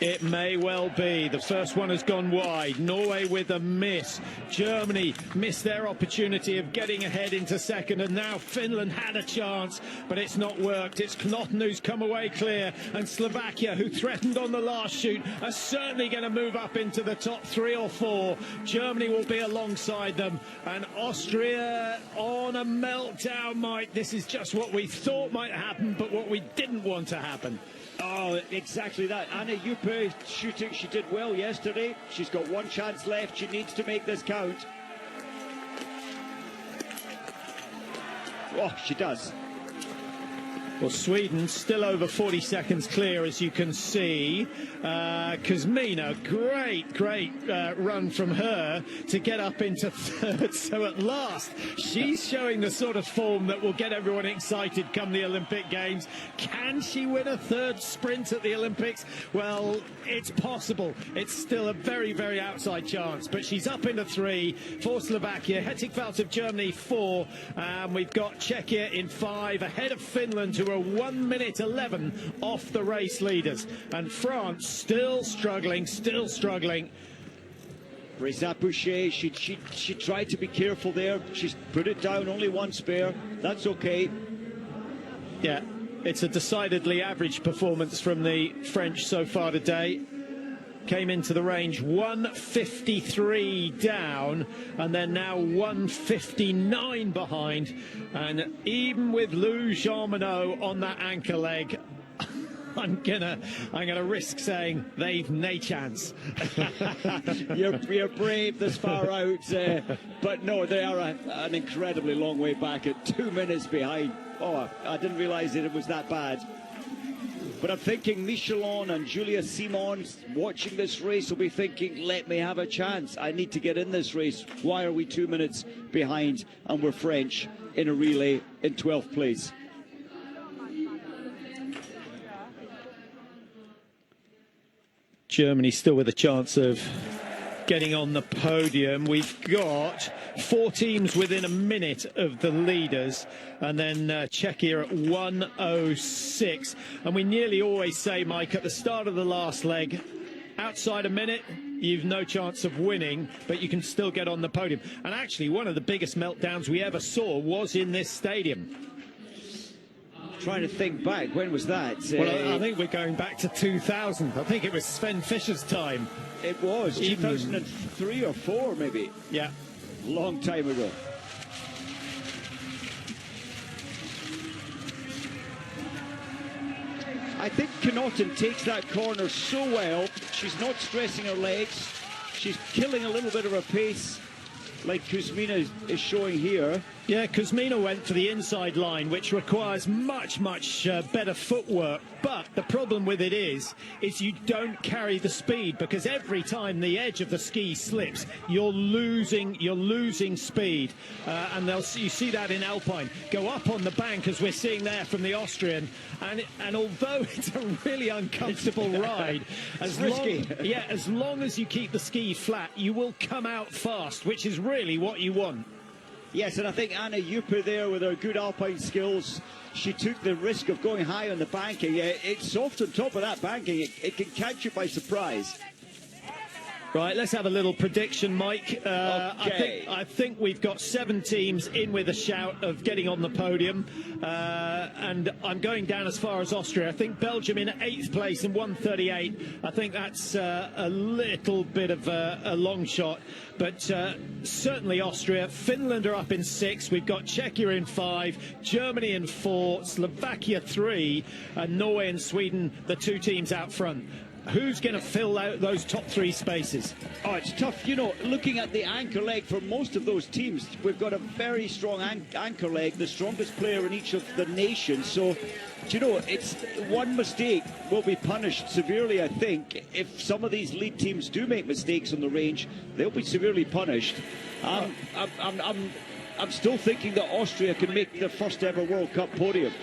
It may well be. The first one has gone wide. Norway with a miss. Germany missed their opportunity of getting ahead into second, and now Finland had a chance, but it's not worked. It's Knotten who's come away clear, and Slovakia, who threatened on the last shoot, are certainly going to move up into the top 3 or 4. Germany will be alongside them, and Austria on a meltdown, Mike. This is just what we thought might happen, but what we didn't want to happen. Oh, exactly that. Hanna Oeberg shooting, she did well yesterday. She's got 1 chance left. She needs to make this count. Oh, she does. Well, Sweden still over 40 seconds clear, as you can see. Kuzmina, great run from her to get up into 3rd. So at last, she's showing the sort of form that will get everyone excited come the Olympic Games. Can she win a 3rd sprint at the Olympics? Well, it's possible. It's still a very outside chance, but she's up into 3 for Slovakia. Hettigveld of Germany 4, and we've got Czechia in 5, ahead of Finland, who are 1 minute 11 off the race leaders, and France still struggling. Reza Boucher, she tried to be careful there. She's put it down, only 1 spare. That's okay. Yeah, it's a decidedly average performance from the French so far today. Came into the range 153 down, and they're now 159 behind. And even with Lou Jean Monod on that anchor leg, I'm gonna risk saying they've no chance. You're brave this far out, but no, they are an incredibly long way back at 2 minutes behind. Oh, I didn't realise that it was that bad. But I'm thinking Michelon and Julia Simon watching this race will be thinking, let me have a chance. I need to get in this race. Why are we 2 minutes behind and we're French in a relay in 12th place? Germany still with a chance of getting on the podium. We've got 4 teams within a minute of the leaders, and then Czechia at 1:06. And we nearly always say, Mike, at the start of the last leg, outside a minute, you've no chance of winning, but you can still get on the podium. And actually, one of the biggest meltdowns we ever saw was in this stadium. Trying to think back, when was that? Well, I think we're going back to 2000. I think it was Sven Fischer's time. It was 2003 or 4 maybe. Yeah, long time ago. I think Knotten takes that corner so well. She's not stressing her legs. She's killing a little bit of her pace, like Kuzmina is showing here. Yeah, Kuzmina went for the inside line, which requires much better footwork. But the problem with it is you don't carry the speed, because every time the edge of the ski slips, you're losing speed. And you see that in Alpine. Go up on the bank, as we're seeing there from the Austrian. And although it's a really uncomfortable ride, as long as you keep the ski flat, you will come out fast, which is really what you want. Yes, and I think Hanna Oeberg there, with her good alpine skills, she took the risk of going high on the banking. It's soft on top of that banking. It can catch you by surprise. Right, let's have a little prediction, Mike. Okay. I think we've got 7 teams in with a shout of getting on the podium. And I'm going down as far as Austria. I think Belgium in 8th place in 1:38. I think that's a little bit of a long shot. But certainly Austria. Finland are up in 6. We've got Czechia in 5, Germany in 4, Slovakia 3, and Norway and Sweden, the 2 teams out front. Who's going to fill out those top 3 spaces? Oh, it's tough. You know, looking at the anchor leg for most of those teams, we've got a very strong anchor leg, the strongest player in each of the nations. So, you know, it's one mistake will be punished severely, I think. If some of these lead teams do make mistakes on the range, they'll be severely punished. I'm still thinking that Austria can make their first ever World Cup podium.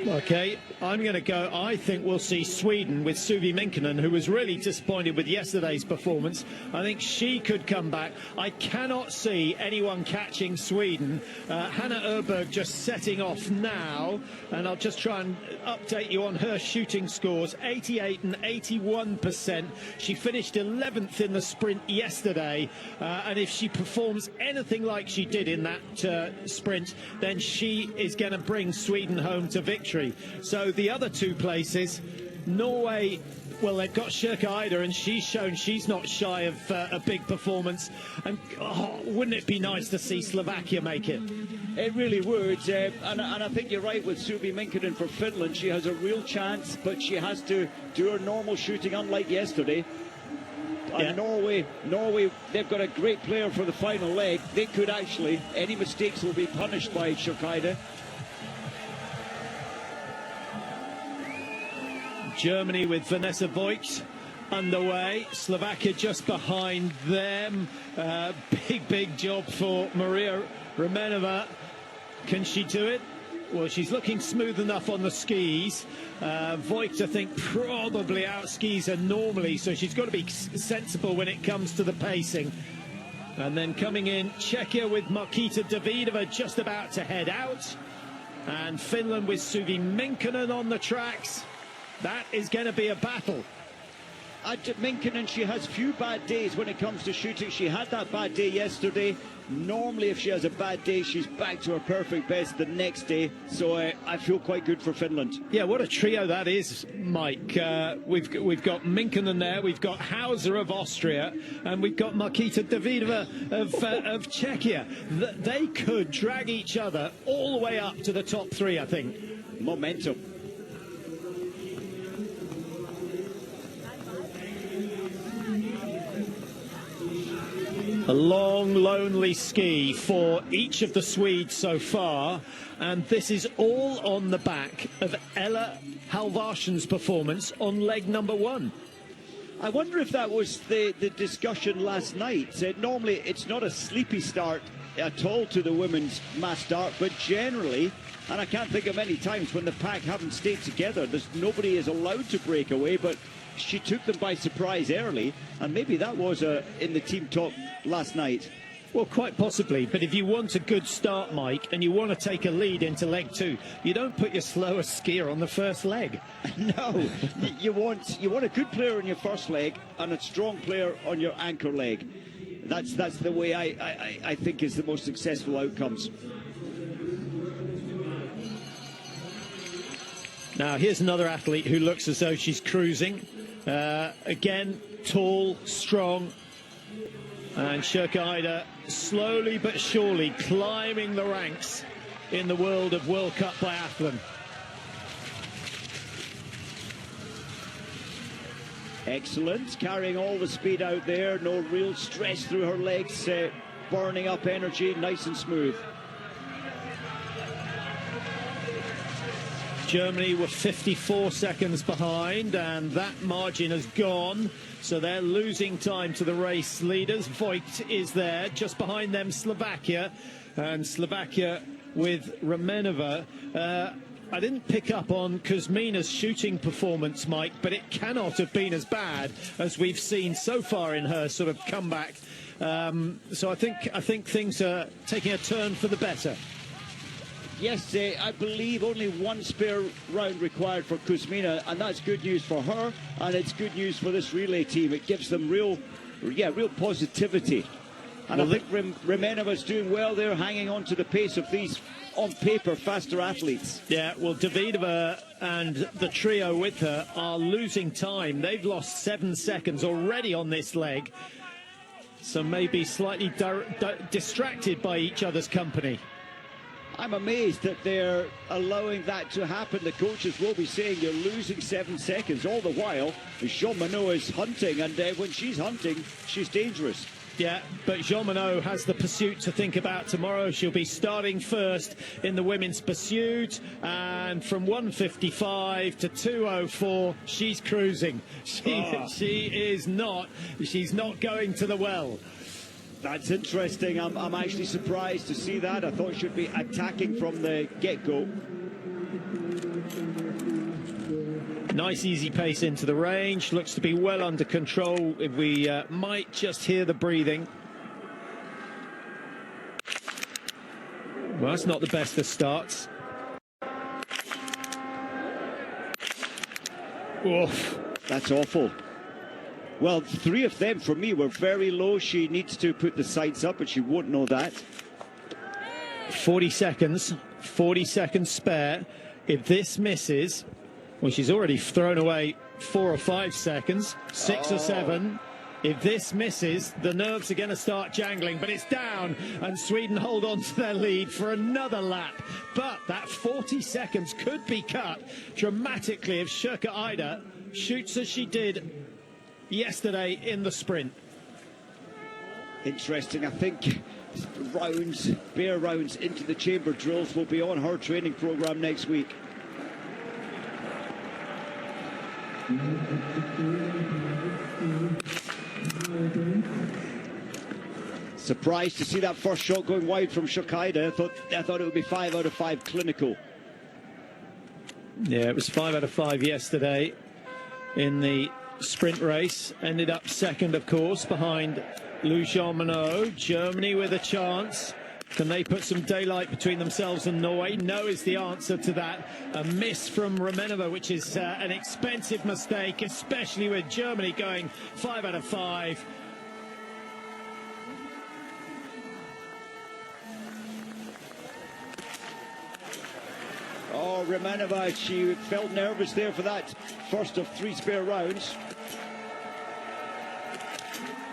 Okay, I'm going to go. I think we'll see Sweden with Suvi Minkkinen, who was really disappointed with yesterday's performance. I think she could come back. I cannot see anyone catching Sweden. Hanna Oeberg just setting off now, and I'll just try and update you on her shooting scores. 88 and 81%. She finished 11th in the sprint yesterday, and if she performs anything like she did in that sprint, then she is going to bring Sweden home to victory. So the other 2 places, Norway, well, they've got Sjerke Eider, and she's shown she's not shy of a big performance. And wouldn't it be nice to see Slovakia make it? It really would. And I think you're right with Suvi Minkkinen for Finland. She has a real chance, but she has to do her normal shooting, unlike yesterday. And Norway, they've got a great player for the final leg. They could actually, any mistakes will be punished by Sjerke Eider. Germany with Vanessa Voigt underway, Slovakia just behind them. Big job for Maria Remenova. Can she do it? Well, she's looking smooth enough on the skis. Voigt, I think, probably out skis her normally, so she's got to be sensible when it comes to the pacing. And then coming in, Czechia with Markita Davidova just about to head out. And Finland with Suvi Minkkinen on the tracks. That is going to be a battle. Minkkinen, she has few bad days when it comes to shooting. She had that bad day yesterday. Normally, if she has a bad day, she's back to her perfect best the next day. So I feel quite good for Finland. Yeah, what a trio that is, Mike. We've got Minkkinen there, we've got Hauser of Austria, and we've got Markita Davidova of Czechia. They could drag each other all the way up to the top 3, I think. Momentum. A long, lonely ski for each of the Swedes so far, and this is all on the back of Ella Halvarsson's performance on leg number 1. I wonder if that was the discussion last night. Normally, it's not a sleepy start at all to the women's mass start, but generally, and I can't think of any times when the pack haven't stayed together, nobody is allowed to break away, but she took them by surprise early, and maybe that was in the team talk last night. Well, quite possibly, but if you want a good start, Mike, and you want to take a lead into leg 2, you don't put your slowest skier on the first leg. No, you want a good player on your first leg and a strong player on your anchor leg. That's the way I think is the most successful outcomes. Now, here's another athlete who looks as though she's cruising. Again, tall, strong, and Sjerke Eider slowly but surely climbing the ranks in the world of World Cup biathlon. Excellent, carrying all the speed out there, no real stress through her legs, burning up energy, nice and smooth. Germany were 54 seconds behind, and that margin has gone. So they're losing time to the race leaders. Voigt is there, just behind them Slovakia, and Slovakia with Romanova. I didn't pick up on Kuzmina's shooting performance, Mike, but it cannot have been as bad as we've seen so far in her sort of comeback. So I think things are taking a turn for the better. Yes, I believe only one spare round required for Kuzmina, and that's good news for her, and it's good news for this relay team. It gives them real positivity. And well, I think Remenova's doing well there, hanging on to the pace of these, on paper, faster athletes. Yeah, well, Davidova and the trio with her are losing time. They've lost 7 seconds already on this leg, so maybe slightly distracted by each other's company. I'm amazed that they're allowing that to happen. The coaches will be saying you're losing 7 seconds. All the while, Jean Monod is hunting, and when she's hunting, she's dangerous. Yeah, but Jean Monod has the pursuit to think about tomorrow. She'll be starting first in the women's pursuit, and from 1:55 to 2:04, she's cruising. She's not going to the well. That's interesting. I'm actually surprised to see that. I thought she'd be attacking from the get-go. Nice easy pace into the range. Looks to be well under control. If we might just hear the breathing. Well, that's not the best of starts. Oof. That's awful. Well, 3 of them, for me, were very low. She needs to put the sights up, but she won't know that. 40 seconds spare. If this misses, well, she's already thrown away 4 or 5 seconds, 6 or 7. If this misses, the nerves are going to start jangling, but it's down, and Sweden hold on to their lead for another lap. But that 40 seconds could be cut dramatically if Sjöke Ida shoots as she did yesterday in the sprint. Interesting. I think bare rounds into the chamber drills will be on her training program next week. Surprised to see that first shot going wide from Sjöke Ida. I thought it would be 5 out of 5 clinical. Yeah, it was 5 out of 5 yesterday in the sprint race. Ended up second, of course, behind Jean Monod. Germany with a chance. Can they put some daylight between themselves and Norway? No is the answer to that. A miss from Romanova, which is an expensive mistake, especially with Germany going 5 out of 5. Oh, Romanova, she felt nervous there for that first of 3 spare rounds.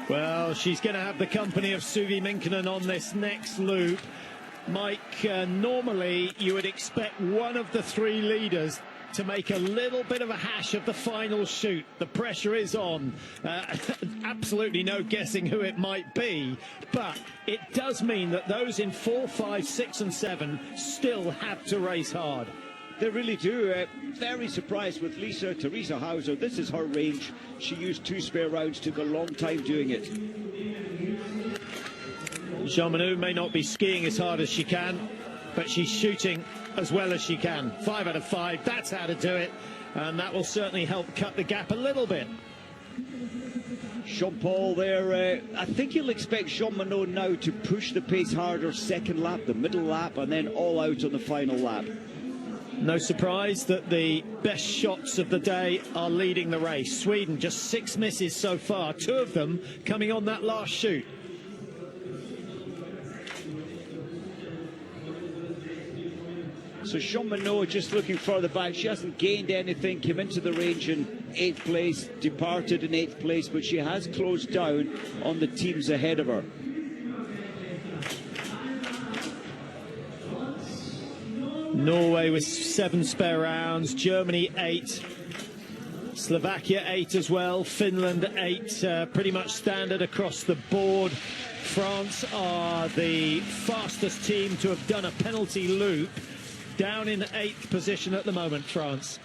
Well, she's going to have the company of Suvi Minkkinen on this next loop. Mike, normally you would expect one of the 3 leaders to make a little bit of a hash of the final shoot. The pressure is on. Absolutely no guessing who it might be. But it does mean that those in 4, 5, 6 and 7 still have to race hard. They really do. Very surprised with Teresa Hauser. This is her range. She used 2 spare rounds, took a long time doing it. Jean Monod may not be skiing as hard as she can, but she's shooting as well as she can. 5 out of 5, that's how to do it. And that will certainly help cut the gap a little bit. Jean-Paul there. I think you'll expect Jean Monod now to push the pace harder second lap, the middle lap, and then all out on the final lap. No surprise that the best shots of the day are leading the race. Sweden, just 6 misses so far, 2 of them coming on that last shoot. So Jean Monod just looking further back. She hasn't gained anything, came into the range in 8th place, departed in 8th place, but she has closed down on the teams ahead of her. Norway with 7 spare rounds, Germany 8, Slovakia 8 as well, Finland 8, pretty much standard across the board. France are the fastest team to have done a penalty loop. down in 8th position at the moment, France.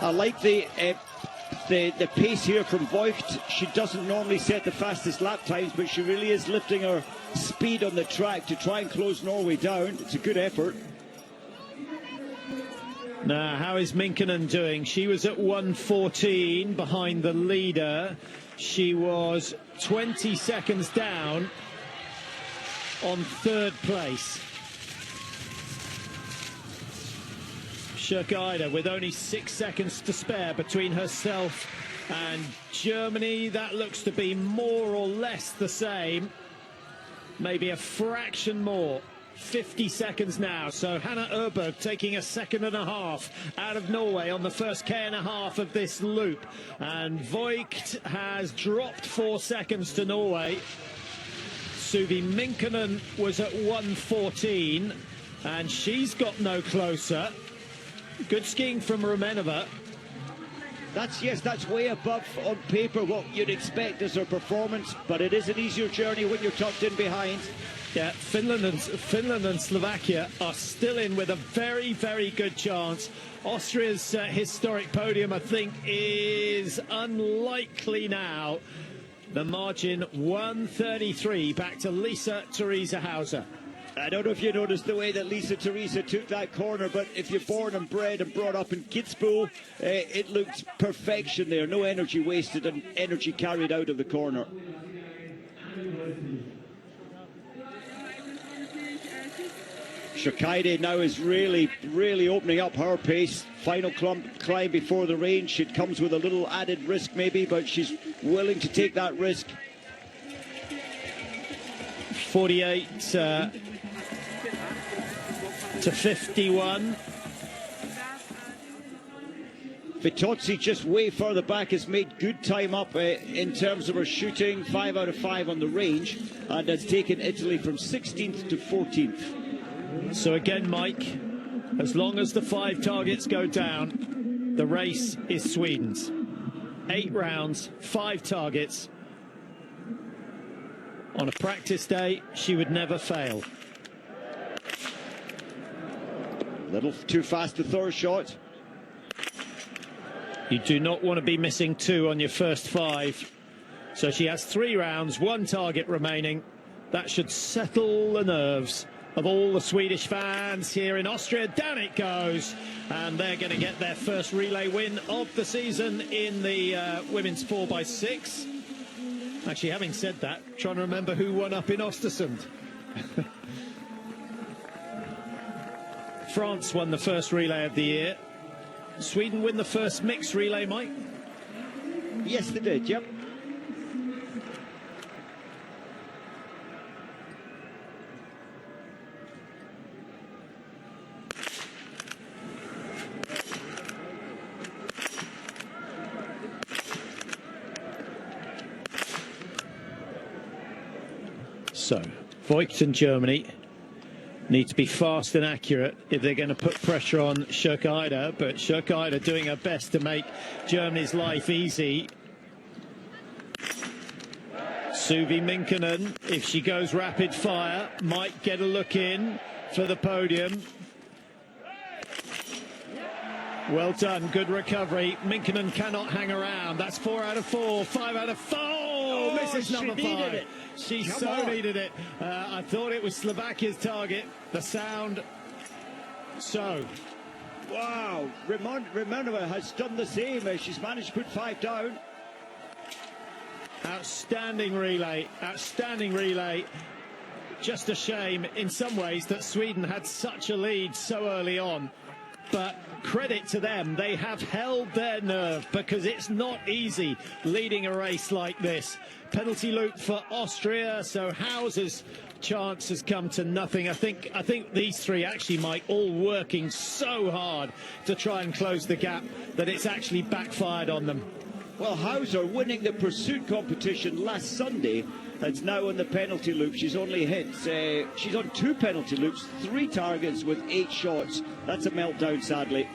I like the pace here from Voigt. She doesn't normally set the fastest lap times, but she really is lifting her speed on the track to try and close Norway down. It's a good effort. Now, how is Minkkonen doing? She was at 1:14 behind the leader. She was 20 seconds down on 3rd place. Schöckeide with only 6 seconds to spare between herself and Germany. That looks to be more or less the same, maybe a fraction more. 50 seconds now, so Hanna Oeberg taking a 1.5 out of Norway on the first K.5 of this loop, and Voigt has dropped 4 seconds to Norway. Suvi Minkkonen was at 1:14 and she's got no closer. Good skiing from Rumenova. That's way above on paper what you'd expect as her performance, but it is an easier journey when you're tucked in behind. Yeah, Finland and Slovakia are still in with a very, very good chance. Austria's historic podium, I think, is unlikely now. The margin 1:33 back to Lisa Theresa Hauser. I don't know if you noticed the way that Lisa Theresa took that corner, but if you're born and bred and brought up in Kitzbühel, it looked perfection there. No energy wasted and energy carried out of the corner. Schöckeide now is really opening up her pace. Final climb before the range. She comes with a little added risk maybe, but she's willing to take that risk. 48 to 51. Vitozzi just way further back has made good time up in terms of her shooting. 5 out of 5 on the range, and has taken Italy from 16th to 14th. So again, Mike, as long as the 5 targets go down, the race is Sweden's. 8 rounds, 5 targets. On a practice day, she would never fail. A little too fast the third shot. You do not want to be missing 2 on your first 5. So she has 3 rounds, 1 target remaining. That should settle the nerves of all the Swedish fans here in Austria. Down it goes, and they're going to get their first relay win of the season in the women's 4x6. Actually, having said that, trying to remember who won up in Oestersund. France won the first relay of the year. Sweden win the first mixed relay, Mike? Yes, they did, yep. So, Voigt and Germany need to be fast and accurate if they're going to put pressure on Schöckeide, but Schöckeide doing her best to make Germany's life easy. Suvi Minkkonen, if she goes rapid fire, might get a look in for the podium. Well done, good recovery. Minkkonen cannot hang around. That's 4 out of 4, 5 out of 4. Oh, misses number 5. She so needed it. I thought it was Slovakia's target. The sound. So. Wow, Rumenova has done the same. She's managed to put 5 down. Outstanding relay. Outstanding relay. Just a shame in some ways that Sweden had such a lead so early on. But credit to them, they have held their nerve, because it's not easy leading a race like this. Penalty loop for Austria, so Hauser's chance has come to nothing. I think these 3 actually, Mike, all working so hard to try and close the gap that it's actually backfired on them. Well, Hauser winning the pursuit competition last Sunday. That's now on the penalty loop. She's only hit, she's on 2 penalty loops, 3 targets with 8 shots. That's a meltdown, sadly.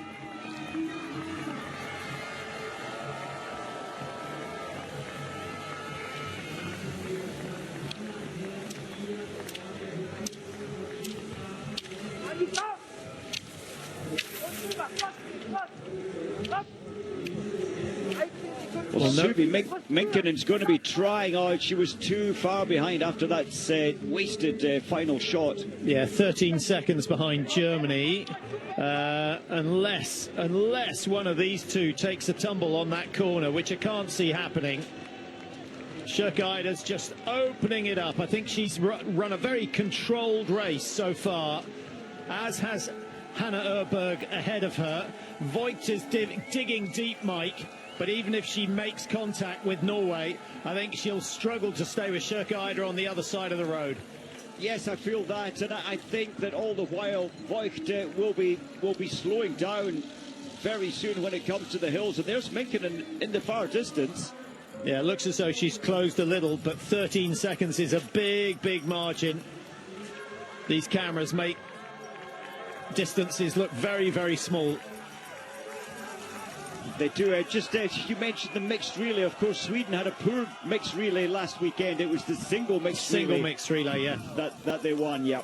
Well, Suvi Minkinen's going to be trying out. She was too far behind after that wasted final shot. Yeah, 13 seconds behind Germany. Unless one of these two takes a tumble on that corner, which I can't see happening. Schöckeider's just opening it up. I think she's run a very controlled race so far, as has Hanna Oeberg ahead of her. Voigt is digging deep, Mike. But even if she makes contact with Norway, I think she'll struggle to stay with Schöckeider on the other side of the road. Yes, I feel that, and I think that all the while Voigt will be slowing down very soon when it comes to the hills. And there's Minkinen in the far distance. Yeah, it looks as though she's closed a little, but 13 seconds is a big margin. These cameras make distances look very small. They do. You mentioned the mixed relay. Of course, Sweden had a poor mixed relay last weekend. It was the single mixed relay, yeah, that they won. Yeah.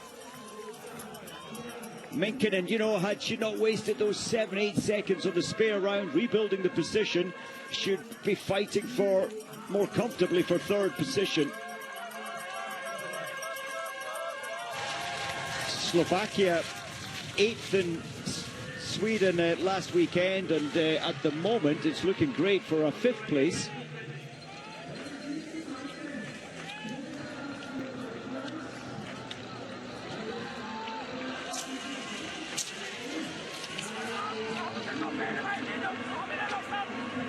Minkinen, had she not wasted those 7-8 seconds on the spare round, rebuilding the position, should be fighting for more comfortably for 3rd position. Slovakia 8th in Sweden last weekend, and at the moment it's looking great for a 5th place.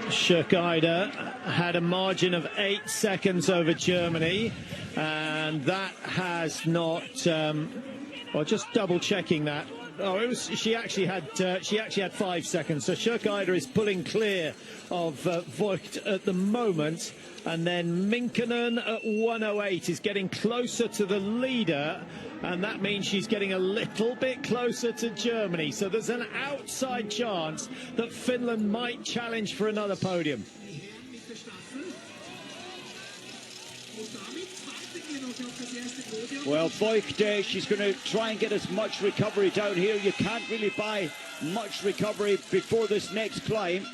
Schöckeider had a margin of 8 seconds over Germany, and that has not. Well, just double checking that. Oh, she actually had 5 seconds. So Schöckeider is pulling clear of Voigt at the moment, and then Minkinen at 1:08 is getting closer to the leader, and that means she's getting a little bit closer to Germany. So there's an outside chance that Finland might challenge for another podium. Well, Voigt, she's going to try and get as much recovery down here. You can't really buy much recovery before this next climb.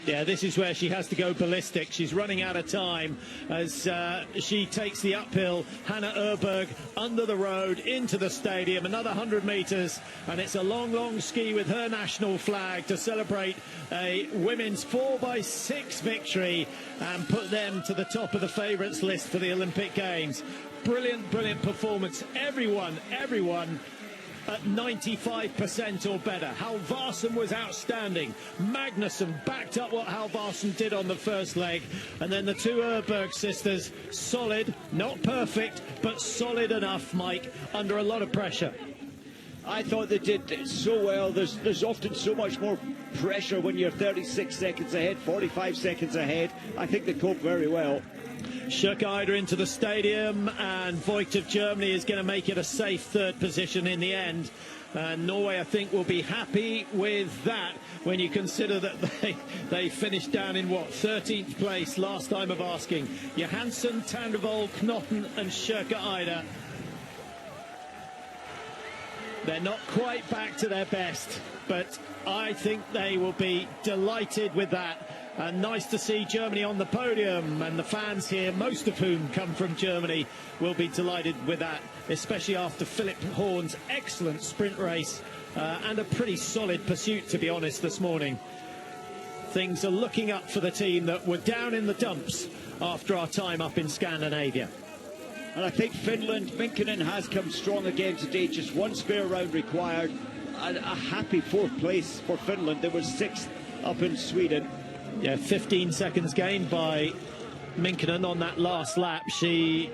Yeah, this is where she has to go ballistic. She's running out of time as she takes the uphill. Hanna Oeberg under the road into the stadium, another 100 metres, and it's a long ski with her national flag to celebrate a women's 4x6 victory and put them to the top of the favourites list for the Olympic Games. Brilliant performance. Everyone at 95% or better. Halvarsson was outstanding. Magnusson backed up what Halvarsson did on the first leg. And then the 2 Oeberg sisters, solid, not perfect, but solid enough, Mike, under a lot of pressure. I thought they did so well. There's often so much more pressure when you're 36 seconds ahead, 45 seconds ahead. I think they coped very well. Schöckeider into the stadium, and Voigt of Germany is going to make it a safe 3rd position in the end. Norway, I think, will be happy with that when you consider that they finished down in, 13th place last time of asking. Johansson, Tandrevold, Knotten and Schöckeider. They're not quite back to their best, but I think they will be delighted with that. And nice to see Germany on the podium, and the fans here, most of whom come from Germany, will be delighted with that, especially after Philip Horn's excellent sprint race and a pretty solid pursuit, to be honest, this morning. Things are looking up for the team that were down in the dumps after our time up in Scandinavia. And I think Finland, Minkinen has come strong again today. Just 1 spare round required. A happy 4th place for Finland. They were 6th up in Sweden. Yeah, 15 seconds gained by Minkinen on that last lap. She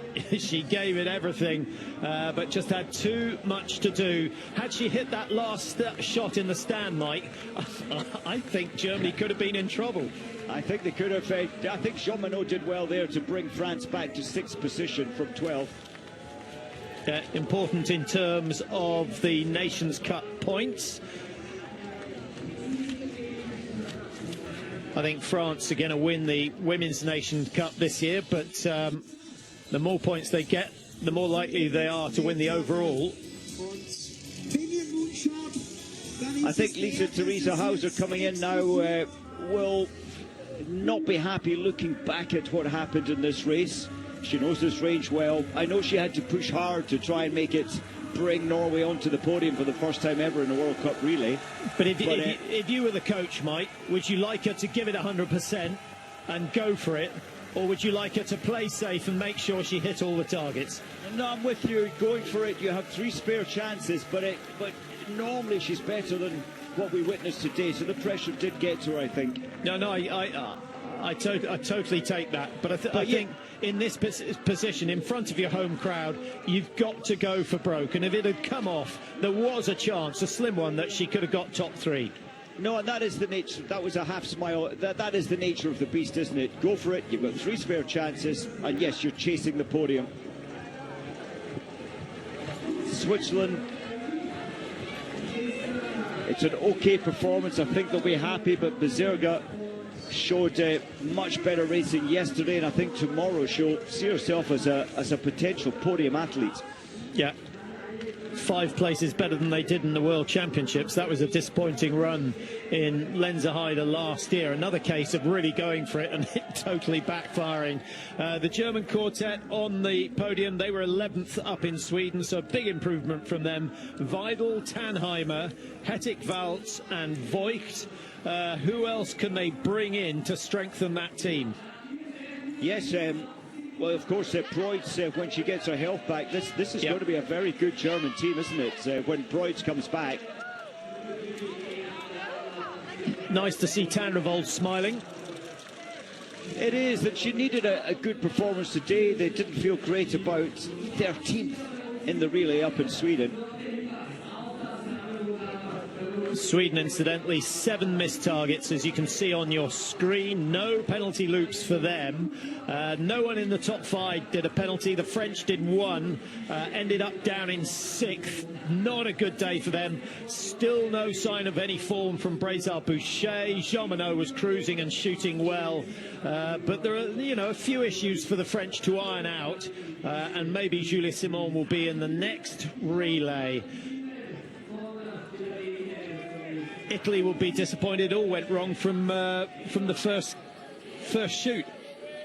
gave it everything, but just had too much to do. Had she hit that last shot in the stand, Mike, I think Germany could have been in trouble. I think they could have. I think Jean-Monod did well there to bring France back to 6th position from 12th. Important in terms of the Nations Cup points. I think France are going to win the Women's Nations Cup this year, but the more points they get, the more likely they are to win the overall. I think Lisa Theresa Hauser coming in now will not be happy looking back at what happened in this race. She knows this range well. I know she had to push hard to try and make it bring Norway onto the podium for the first time ever in a World Cup relay. But if you were the coach, Mike, would you like her to give it 100% and go for it, or would you like her to play safe and make sure she hit all the targets? No, I'm with you. Going for it, you have 3 spare chances, but normally she's better than what we witnessed today, so the pressure did get to her, I think. No, I totally take that, but I think in this position, in front of your home crowd, you've got to go for broke, and if it had come off, there was a chance, a slim one, that she could have got top 3. No, and that is the nature. That was a half smile. That is the nature of the beast, isn't it? Go for it. You've got 3 spare chances, and yes, you're chasing the podium. Switzerland. It's an okay performance. I think they'll be happy, but Bezerga showed much better racing yesterday, and I think tomorrow she'll see herself as a potential podium athlete. Yeah, 5 places better than they did in the World Championships. That was a disappointing run in Lenzerheide last year. Another case of really going for it and it totally backfiring. The German quartet on the podium, they were 11th up in Sweden, so a big improvement from them. Weidel, Tannheimer, Hettig-Waltz and Voigt. Who else can they bring in to strengthen that team? Yes, well, of course, Preutz, when she gets her health back, this is going to be a very good German team, isn't it? When Preutz comes back. Nice to see Tannrevold smiling. It is, that she needed a good performance today. They didn't feel great about 13th in the relay up in Sweden. Sweden, incidentally, 7 missed targets, as you can see on your screen. No penalty loops for them. No one in the top 5 did a penalty. The French did 1, ended up down in 6th. Not a good day for them. Still no sign of any form from Brézard Boucher. Jean-Monod was cruising and shooting well, but there are, a few issues for the French to iron out, and maybe Julia Simon will be in the next relay. Italy will be disappointed. All went wrong from the first shoot.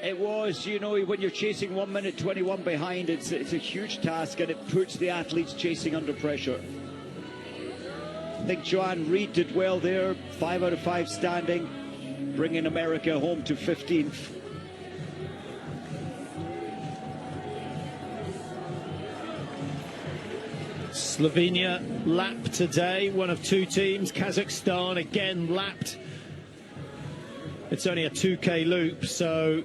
It was, when you're chasing 1 minute 21 behind, it's a huge task, and it puts the athletes chasing under pressure. I think Joanne Reed did well there, 5 out of 5 standing, bringing America home to 15th. Slovenia lapped today, one of 2 teams. Kazakhstan again lapped. It's only a 2K loop, so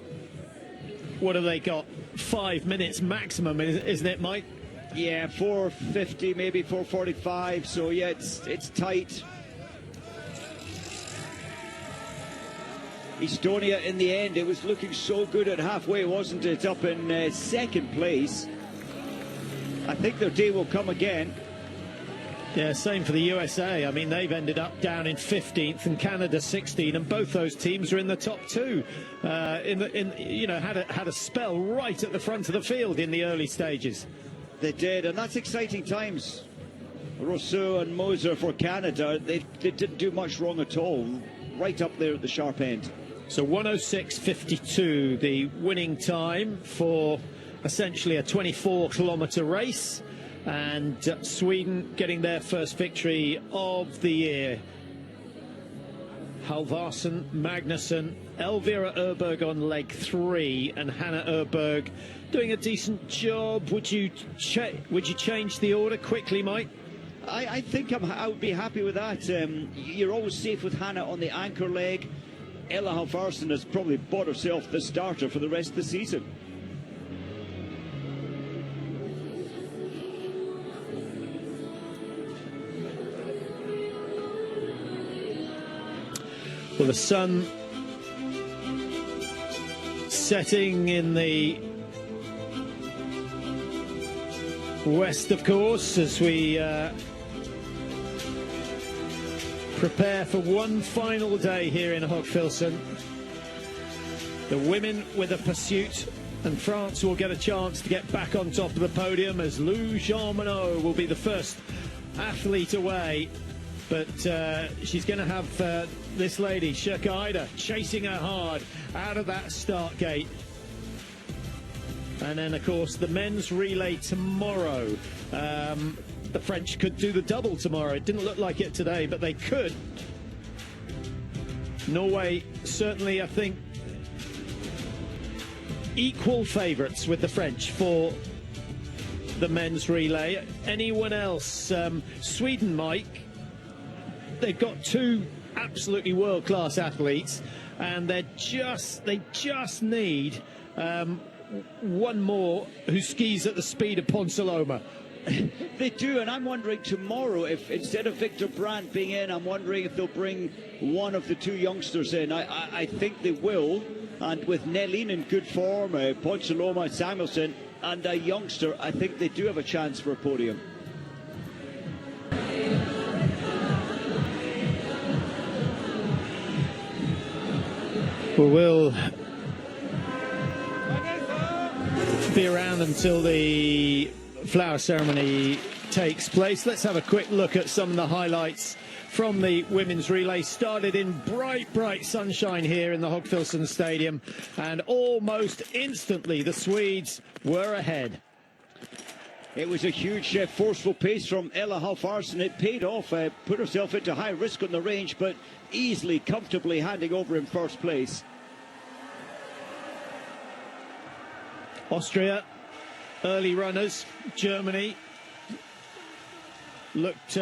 what have they got? 5 minutes maximum, isn't it, Mike? Yeah, 4:50, maybe 4:45. So yeah, it's tight. Estonia, in the end, it was looking so good at halfway, wasn't it? Up in 2nd place. I think their day will come again. Yeah, same for the USA. I mean, they've ended up down in 15th and Canada 16th, and both those teams are in the top 2. Had a spell right at the front of the field in the early stages. They did, and that's exciting times. Rousseau and Moser for Canada, they didn't do much wrong at all. Right up there at the sharp end. So 1:06.52, the winning time for essentially a 24-kilometre race, and Sweden getting their first victory of the year. Halvarsson, Magnusson, Elvira Oeberg on leg 3, and Hanna Oeberg doing a decent job. Would you change the order quickly, Mike? I think I would be happy with that. You're always safe with Hanna on the anchor leg. Ella Halvarsson has probably bought herself the starter for the rest of the season. Well, the sun setting in the west, of course, as we prepare for one final day here in Hochfilzen. The women with a pursuit, and France will get a chance to get back on top of the podium as Lou Jean Monod will be the first athlete away. But she's going to have this lady, Sjoeke Eider, chasing her hard out of that start gate. And then, of course, the men's relay tomorrow. The French could do the double tomorrow. It didn't look like it today, but they could. Norway, certainly, I think, equal favourites with the French for the men's relay. Anyone else? Sweden, Mike. They've got two absolutely world-class athletes, and they just need one more who skis at the speed of Ponsaloma. They do, and I'm wondering tomorrow if instead of Victor Brandt being in, I'm wondering if they'll bring one of the two youngsters in. I think they will, and with Nelin in good form, Ponsaloma, Samuelsson, and a youngster, I think they do have a chance for a podium. We'll be around until the flower ceremony takes place. Let's have a quick look at some of the highlights from the women's relay. Started in bright sunshine here in the Hochfilzen Stadium, and almost instantly the Swedes were ahead. It was a huge forceful pace from Ella Halvarsson. It paid off, put herself into high risk on the range, but easily, comfortably handing over in first place. Austria, early runners. Germany looked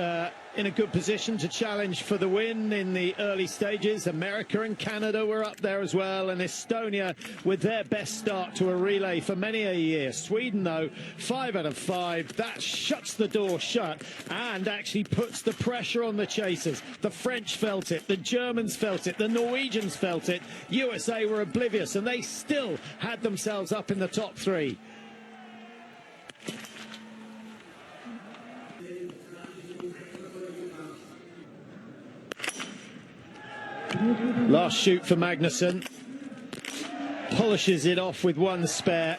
in a good position to challenge for the win in the early stages. America and Canada were up there as well, and Estonia with their best start to a relay for many a year. Sweden, though, 5 out of 5. That shuts the door shut and actually puts the pressure on the chasers. The French felt it, the Germans felt it, the Norwegians felt it. USA were oblivious, and they still had themselves up in the top 3. Last shoot for Magnusson. Polishes it off with one spare.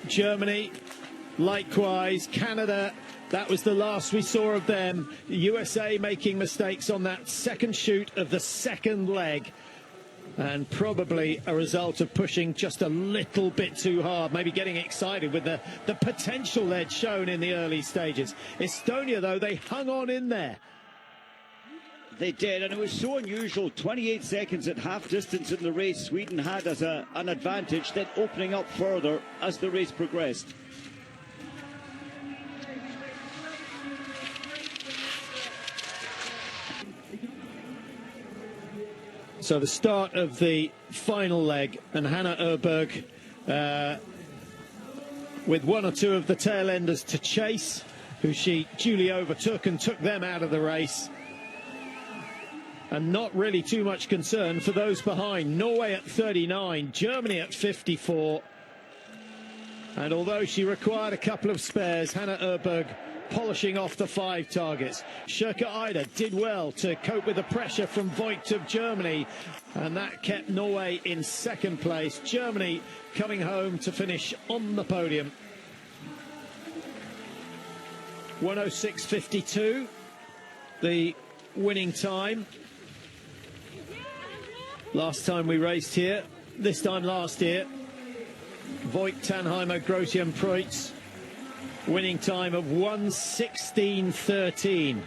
Germany, likewise. Canada, that was the last we saw of them. USA making mistakes on that second shoot of the second leg. And probably a result of pushing just a little bit too hard, maybe getting excited with the potential they'd shown in the early stages. Estonia, though, they hung on in there. They did, and it was so unusual. 28 seconds at half distance in the race Sweden had as an advantage, then opening up further as the race progressed. So the start of the final leg, and Hanna Oeberg with one or two of the tail enders to chase, who she duly overtook and took them out of the race. And not really too much concern for those behind. Norway at 39, Germany at 54. And although she required a couple of spares, Hanna Oeberg polishing off the 5 targets. Sjoeke Eider did well to cope with the pressure from Voigt of Germany, and that kept Norway in second place. Germany coming home to finish on the podium. 1:06.52, the winning time. Last time we raced here, this time last year, Voigt, Tannheimer, Grotje, Preutz, winning time of 1:16.13.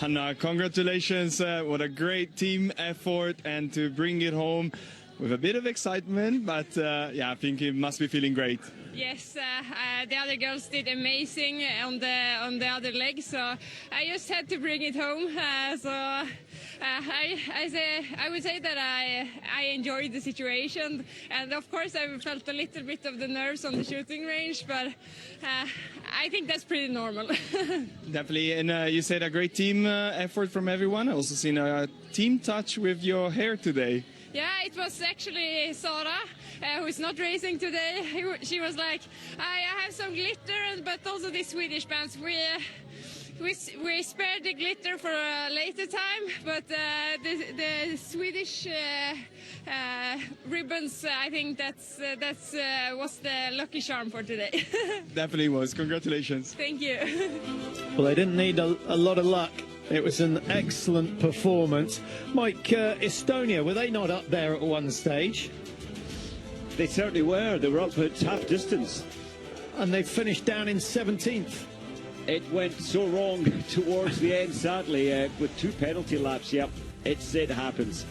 Hanna, congratulations, what a great team effort, and to bring it home with a bit of excitement, but yeah, I think you must be feeling great. Yes, the other girls did amazing on the other leg, so I just had to bring it home. I would say that I enjoyed the situation, and of course I felt a little bit of the nerves on the shooting range, but I think that's pretty normal. Definitely, and you said a great team effort from everyone. I also seen a team touch with your hair today. Yeah, it was actually Sara, who is not racing today. She was like, I have some glitter, but also the Swedish bands. We spared the glitter for a later time, but the Swedish ribbons, I think that's was the lucky charm for today. Definitely was. Congratulations. Thank you. Well, they didn't need a lot of luck. It was an excellent performance. Mike, Estonia, were they not up there at one stage? They certainly were. They were up at half distance. And they finished down in 17th. It went so wrong towards the end, sadly, with 2 penalty laps. Yep, it happens.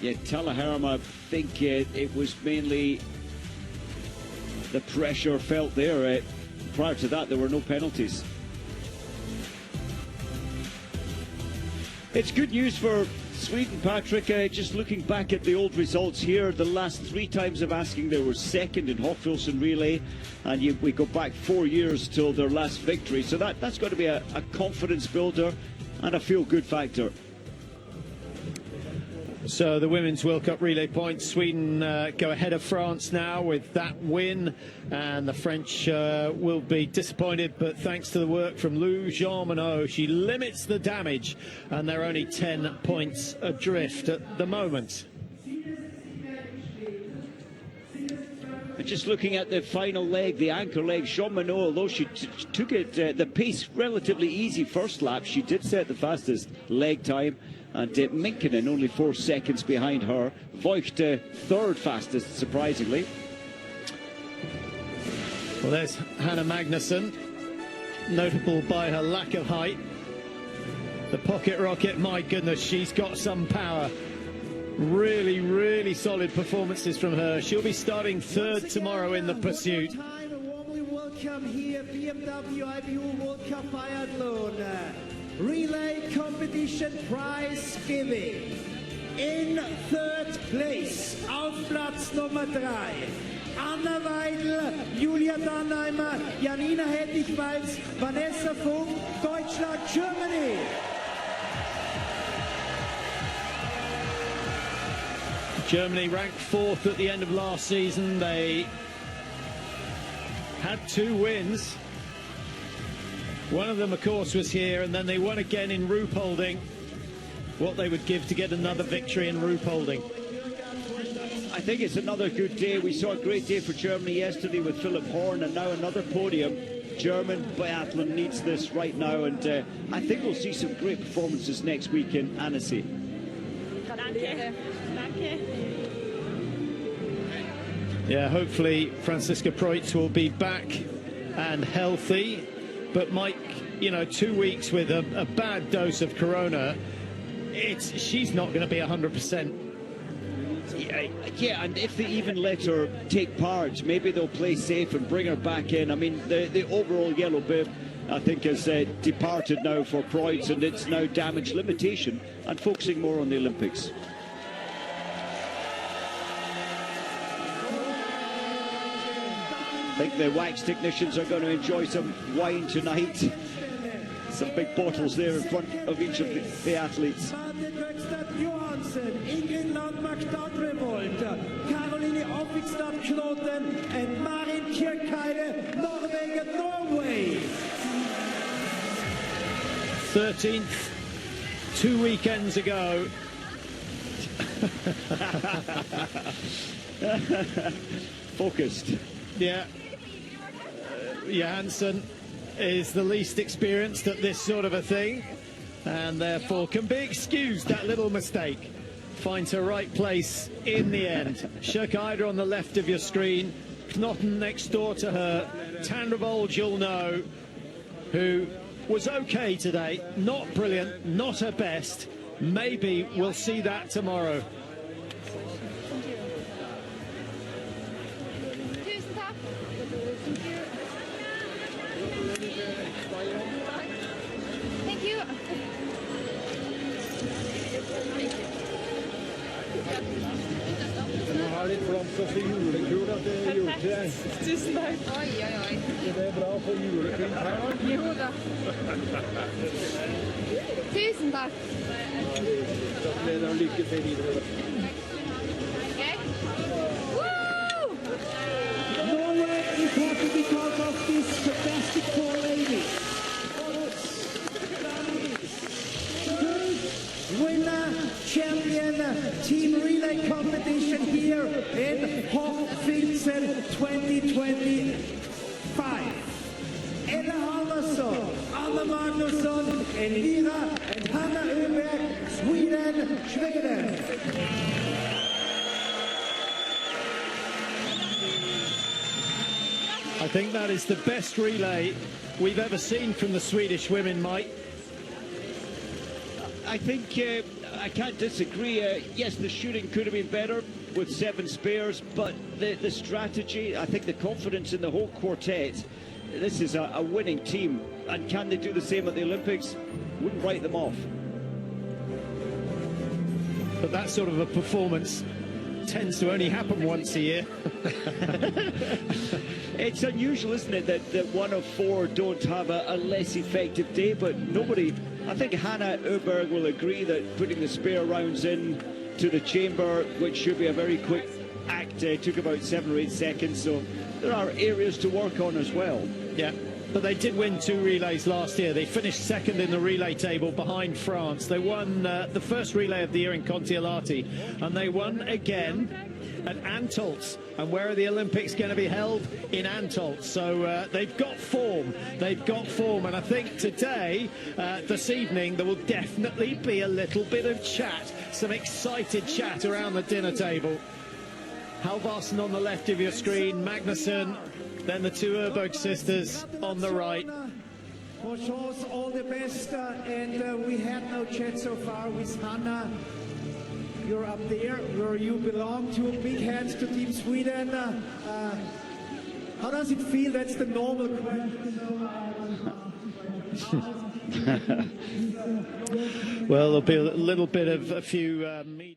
Yeah, Talaherm, I think it was mainly the pressure felt there. Prior to that, there were no penalties. It's good news for Sweden, Patrick. Just looking back at the old results here, the last 3 times of asking, they were second in Hochfilzen relay, and we go back 4 years till their last victory. So that's got to be a confidence builder and a feel-good factor. So the Women's World Cup relay points, Sweden go ahead of France now with that win, and the French will be disappointed, but thanks to the work from Lou Jean-Monod, she limits the damage, and they're only 10 points adrift at the moment. Just looking at the final leg, the anchor leg, Jean-Monod, although she took it the pace relatively easy first lap, she did set the fastest leg time. And Minkkinen only 4 seconds behind her. Voigt third fastest, surprisingly. Well, there's Hanna Magnusson, notable by her lack of height. The pocket rocket, my goodness, she's got some power. Really, really solid performances from her. She'll be starting 3rd tomorrow in the pursuit. Warmly welcome here, BMW IBU World Cup Biathlon. Relay competition prize giving. In 3rd place, auf Platz Nummer 3, Anna Weidel, Julia Dannheimer, Janina Hettich-Walz, Vanessa Funk, Deutschland, Germany. Germany ranked 4th at the end of last season. They had 2 wins. One of them, of course, was here, and then they won again in Ruhpolding. What they would give to get another victory in Ruhpolding. I think it's another good day. We saw a great day for Germany yesterday with Philipp Horn, and now another podium. German biathlon needs this right now, and I think we'll see some great performances next week in Annecy. Yeah, hopefully Franziska Preutz will be back and healthy. But Mike, you know, 2 weeks with a bad dose of corona, she's not going to be 100%. Yeah, and if they even let her take part, maybe they'll play safe and bring her back in. I mean, the overall yellow bib, I think, has departed now for Preutz, and it's now damage limitation and focusing more on the Olympics. I think the wax technicians are going to enjoy some wine tonight. Some big bottles there in front of each of the athletes. Ingrid Landmark-Stadrevold, Caroline Offigstad-Knoten, and Marin Kirkeide, Norway. 13th, 2 weekends ago. Focused. Yeah. Johansson is the least experienced at this sort of a thing, and therefore can be excused that little mistake. Finds her right place in the end. Kirkeide on the left of your screen, Knoten next door to her. Tandrevold, you'll know, who was okay today, not brilliant, not her best. Maybe we'll see that tomorrow. så julekul att det är gjort det. Tusen takk. Oi, oi, oi. Det är bra för julekul här va? Jo da. Tusen takk. Det är en lycka till vidare. Okay. Woo! Norway is happy because of these fantastic four ladies. Winner, champion, team relay competition here in Hochfilzen 2025. Halvarsson, Magnusson, Elvira and Hanna Oeberg, Sweden. I think that is the best relay we've ever seen from the Swedish women, Mike. I think I can't disagree. Yes, the shooting could have been better with 7 spares, but the strategy, I think the confidence in the whole quartet, this is a winning team. And can they do the same at the Olympics? Wouldn't write them off. But that sort of a performance tends to only happen once a year. It's unusual, isn't it, that 1 of 4 don't have a less effective day, but nobody, I think Hanna Oeberg will agree that putting the spare rounds in to the chamber, which should be a very quick act, took about 7 or 8 seconds, so there are areas to work on as well. Yeah, but they did win 2 relays last year. They finished second in the relay table behind France. They won the first relay of the year in Kontiolahti, and they won again at Antolz. And where are the Olympics going to be held? In Antolz. So they've got form. And I think today, this evening, there will definitely be a little bit of chat, some excited chat around the dinner table. Halvarsson on the left of your screen, Magnusson, then the 2 Oeberg sisters on the right. For sure, all the best, and we had no chat so far with Hanna. You're up there where you belong to. Big hands to Team Sweden. How does it feel? That's the normal question. Well, there'll be a little bit of a few media.